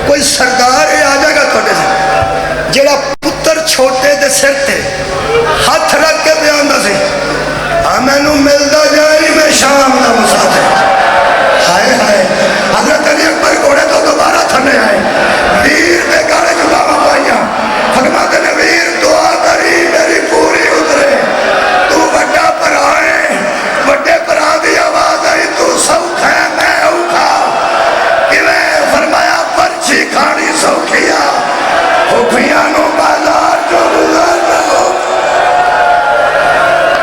کوئی سردار ہے آ جائے گا تھوڑے سے. جیڑا پتر چھوٹے دے سر تے ہاتھ رکھ کے بیان دا سی، میں نو ملدا جائے میں شام دا مسافر. ہائے ہائے. حضرت علی اکبر گھوڑے تو دوبارہ تھنے آئے. ویر دے گاڑے جو بابا پائیاں. فرماتے نے ویر دعا کری میری پوری اترے. تو بڑا پر آئے، بڑے پر آدھی آواز آئی، تو سوکھ ہے میں اوکھا. کیویں؟ فرمایا پرچی کھانی سوکھیا، پھپھیاں نو بازار جو گزار رہو.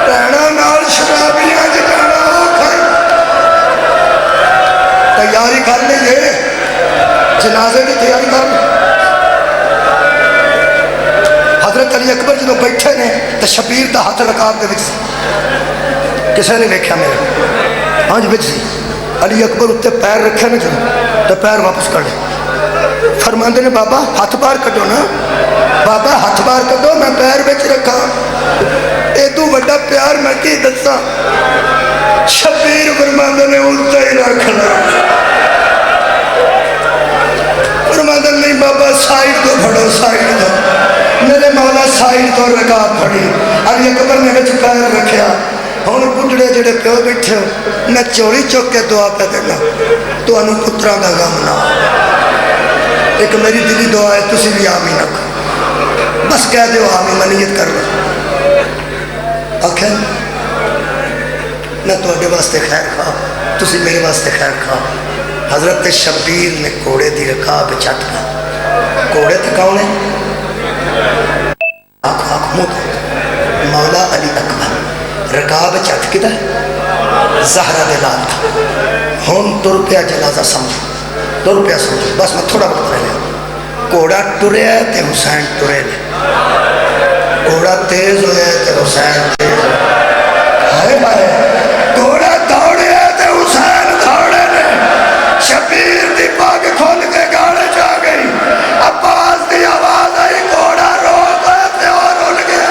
رہنا نال شرابیاں جانا ہو کھائی. تیاری کر لیجئے، جنازے کی تیاری کر لیں. حضرت علی اکبر جدو بیٹھے نے تو شبیر دا ہاتھ رکاب دے وچ سی، کسے نے دیکھا میرے آنج وچ سی. علی اکبر اتنے پیر رکھے نا جدو تو پیر واپس کر لے. فرماندے نے بابا ہاتھ باہر کڈو نا، بابا ہاتھ باہر کڈو، میں پیر وچ رکھا. ایدو بڑا پیار میں کی دساں. شبیر فرماندے نے اتنے ہی رکھنا. فرماندے نہیں بابا سائڈ تو پھڑو، سائڈ تو. میرے مولا سائڈ تو رکاب پھڑی. علی اکبر نے وچ پیر رکھیا. ہن بڑھڑے جڑے پیو بیٹھے ہو میں چوری چوک کے دعا پہ دینا تو انو پتران دا غم نہ ایک میری دلی دعا ہے تسی بھی آمین آکھو بس کہہ دیو آمین میں نیت کر رہا آکھیں میں تو اڈے واسطے خیر خواہ تسی میرے واسطے خیر خواہ حضرت شبیر نے کوڑے دی رکاب چٹ گیا کوڑے تے کون ہے آنکھ آنکھ موت مولا علی اکبر رکاب چٹ کدھا زہرہ دے لال تھا ہون تر پیا جنازہ سمجھو تر پیا سمجھو بس میں تھوڑا وقت رہ لیا کوڑا ٹرے ہے تے حسین ٹرے لے کوڑا تیز ہوئے تے حسین تیز ہائے ہائے کوڑا دوڑے ہے تے حسین دوڑے لے شبیر دی پاک کھول کے گاڑے جا گئی عباس دی آواز آئی کوڑا رو گئے تے اور اڑ گئے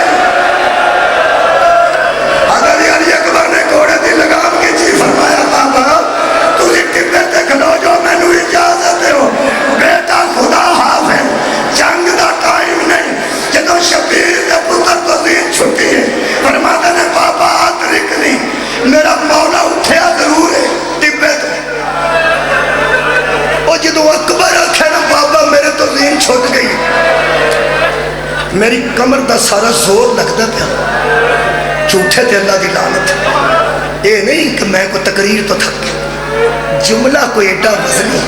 حضرت علی اکبر نے کوڑے دی لگام کی جی فرمایا بابا تُسی ٹپے تے کھلو جو میں نو اجازت ہو بیٹا خدا حافظ جنگ دا ٹائم نہیں جدو شبیر دے پتر کو دین چھٹی ہے فرماتا نے بابا ہاتھ رکھ لی میرا مولا اٹھیا ضرور ہے ٹپے تو اور جدو اکبر رکھے نا بابا میرے تو دین چھٹ گئی میری کمر دا سارا زور لگتا پیا جھوٹے تے اللہ دی لعنت یہ نہیں کہ میں کو تقریر تو تھک گیا جملہ کوئی ایڈا وزنی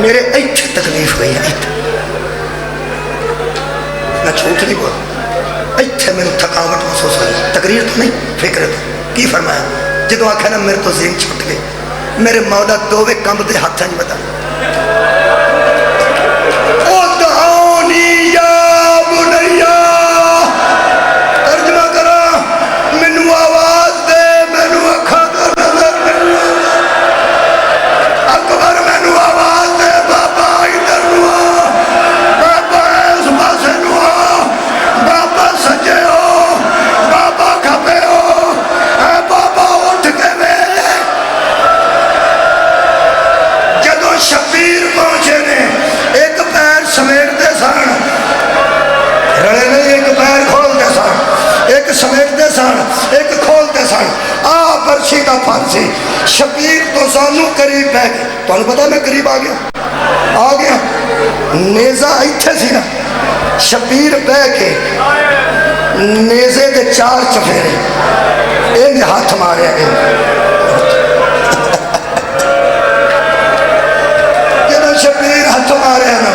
میرے ایتھے تکلیف ہوئی ہے میں جھوٹ نہیں بول ایتھے میں تھکاوٹ محسوس ہوئی تقریر تو نہیں فکر تو کی فرمایا جدو آکھا نا میرے تو ذہن چھٹ گئی میرے مولا دووے کم دے ہاتھ نہیں بتا ادعونی یا بنیا ترجمہ کرا منو آواز دے منو اکھا کا نظر نہیں اکبر منو آواز دے بابا ادھر نوا بابا اس پاسے نوا بابا سجے ہو بابا کھپے ہو اے بابا اٹھ کے وے جدو شبیر پہنچے نے ایک پیر سمیٹ دے سان رڑے نہیں ایک پیر کھول دے سان ایک سمیٹ دے سان ایک کھول دے سان برشی کا پھانسی شبیر تو زانو قریب بہ گئے تو انہوں پتا میں قریب آ گیا نیزہ ایتھے سی نا شبیر بہ کے نیزے دے چار چفیرے ایک ہاتھ مارے گئے جب شبیر ہاتھ مارے ہیں نا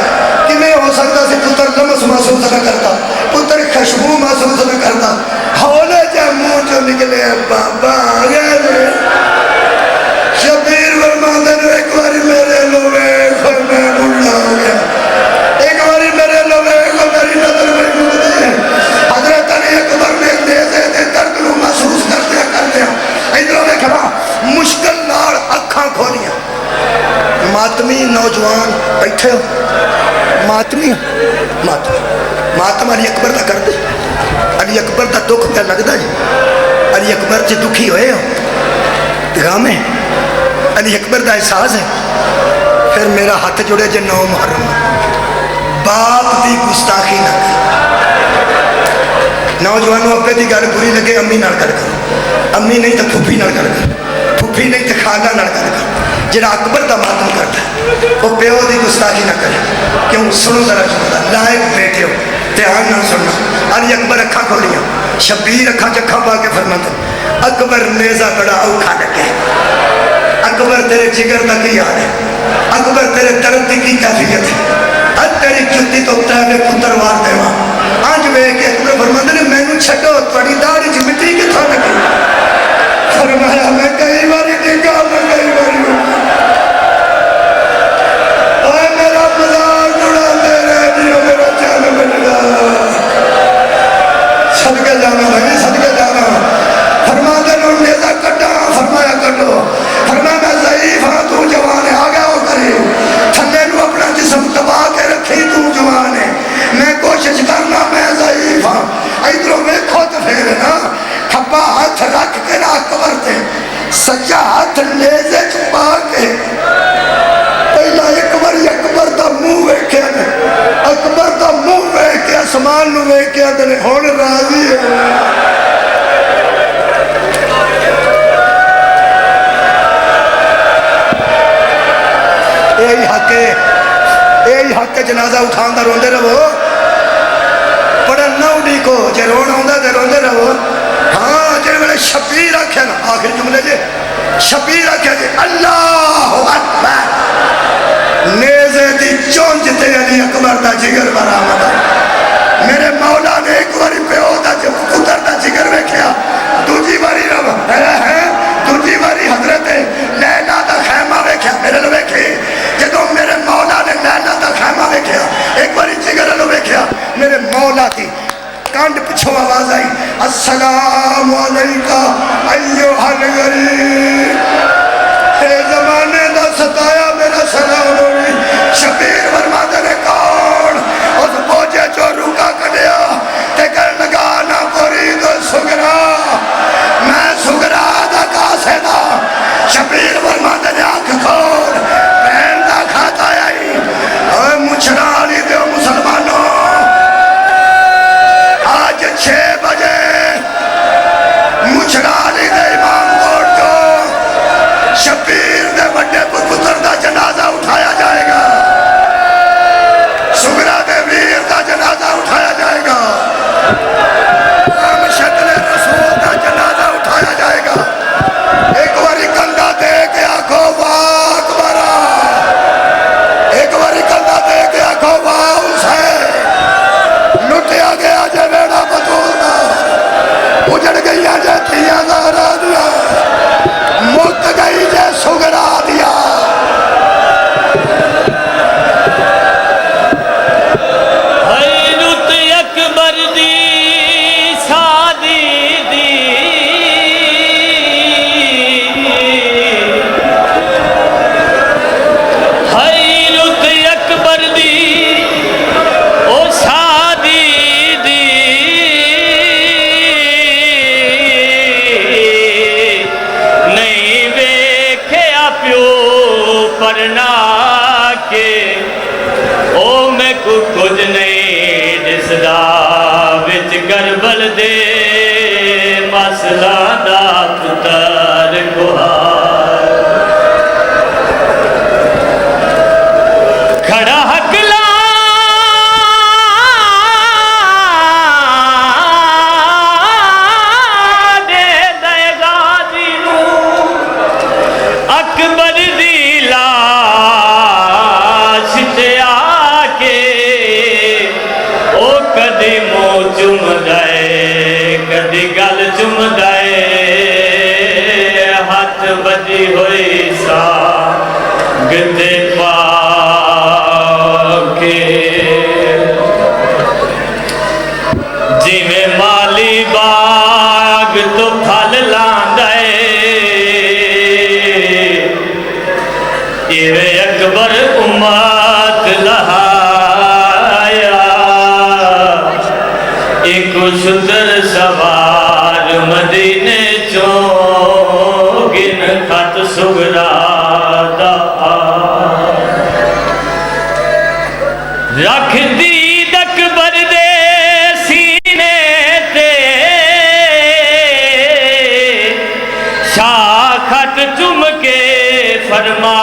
کہ میں ہو سکتا سی پتر لمس محسوس نہ کرتا پتر خشبو محسوس نہ کرتا ہولے جا منہ جو نکلے بابا آگئے شبیر ورماندن ایک باری میرے لوے کوئی میں مڑنا ہو گیا ایک باری میرے لوے کوئی میری نظر میں مڑتی ہے حضرت علی اکبر نے نیزے دے درد نو محسوس کرتے ہیں ادھر میں کھڑا مشکل نال اکھاں کھولیاں ماتمی نوجوان بیٹھے ہو ماتمی ماتم علی اکبر دا کر دے علی اکبر دا دکھ پہ لگتا ہے علی اکبر جی دکھی ہوئے ہو غم ہے علی اکبر دا احساس ہے پھر میرا ہاتھ جڑے جے 9 محرم باپ دی گستاخی نہ کر نوجوانوں اپنے دی گل بری لگے امی نال گل کر امی نہیں تو پھوپھی نال گل کر پھوپھی نہیں تو خالہ نال گل کر جڑا اکبر دا ماتم کرتا ہے وہ پیو دی گستاخی نہ کرے کیوں سنو ذرا جملہ لائق بیٹھے ہو دھیان نہ سننا علی اکبر اکھا کھولیاں شبیر اکھا چکھا پا کے فرماتا اکبر نیزہ بڑا اوکھا لگے اکبر تیرے جگر دا کی یاد ہے اکبر تیرے درد کی کیفیت ہے اب تیری جتی تو تیرے پتر وار دے وہاں آج میں کہ اکبر فرماتا نے میں نو چھٹو توڑی داڑی جی مٹی کے تھا لگی فرمایا میں کئی باری دیکھا میں کئی باری اے میرا مزار جڑا دے رہے دیو میرا چان بنگا صدقے جانا بھائی صدقے جانا فرماتے نے نیزہ کٹا فرمایا کٹو فرمایا میں ضعیف ہاں تو جوان ہے آگیا ہو کری تھلے نو اپنا جسم تباہ کے رکھی تو جوان ہے میں کوشش کرنا میں ضعیف ہاں ادھروں میں خود پھیرے نا کھپا ہاتھ رکھ کے نا اکبر تے سچا ہاتھ نیزے یہی حق ہے، یہی حق ہے جنازہ اٹھان دا روندے رہو، پڑھن نہ اڈی کو جے رون آندا تے روندے رہو۔ ہاں جے ویلے شبیر آکھیا نا، آخری جملے جے شبیر آکھیا جے اللہ اکبر، نیزے دی چونج تے علی اکبر دا جگر برآمد آیا۔ میرے مولا نے ایک باری پیو دا پتر دا جگر ویکھیا، دوجی باری رب ہے، دوجی باری حضرت لیلا دا خیمہ ویکھیا، میرے لو ویکھی جدوں میرے مولا نے لیلا دا خیمہ ویکھیا، ایک باری جگر لو ویکھیا، میرے مولا دی کانڈ پچھو آواز آئی، السلام علیکہ ایوہ الغریب، اے زمانے دا ستایا میرا سلام ہوئی۔ شبیر فرماتے نے کون اس بوجھے جو رکا کھڑیا تے کر لگا نہ مرید سگرا، میں سگرا دا کاسے دا۔ شبیر فرماتے نے آنکھ کھول، بہن دا کھاتا آئی، اے مچھرا لی دیو مسلمانوں، آج 6 بجے مچھرا لی دے امام کوٹ جو شبیر دے بڑے پتر دا جنازہ اٹھایا جائے گا، سگرا دے ویر دا جنازہ اٹھایا جائے گا، شکل رسول دا جنازہ اٹھایا جائے گا۔ ایک باری کندھا دے کے آنکھوں واہ اکبرہ، ایک باری کندھا دے کے آنکھوں واہ حسین، لٹیا گیا جے ویڑا بطول دا، اجڑ گیا جے تھیاں زہرا دیا، مک گئی جے سگرا دیا۔ حیرت اکبر دی شادی دی، حیرت اکبر دی او شادی دی، نہیں ویکھیا پیو پرنا کے، او میں کو کچھ نہیں دسدا وچ کربل دے مسئلہ دا پتر گوہار، کھڑا حقلا دے دے غازی نوں، اکبر دی لاش تے آکے او کدی منہ چم دے کدی گل چم دے، ہاتھ بجی ہوئی ساگ تے پا کے، جویں مالی باغ تو پھل لاندا اے، ایویں اکبر امت لہایا، ایک شتر سوار مدینے چوں گن خط سگرا دا رکھ دی اکبر دے سینے تے، شاہ خط چم کے فرما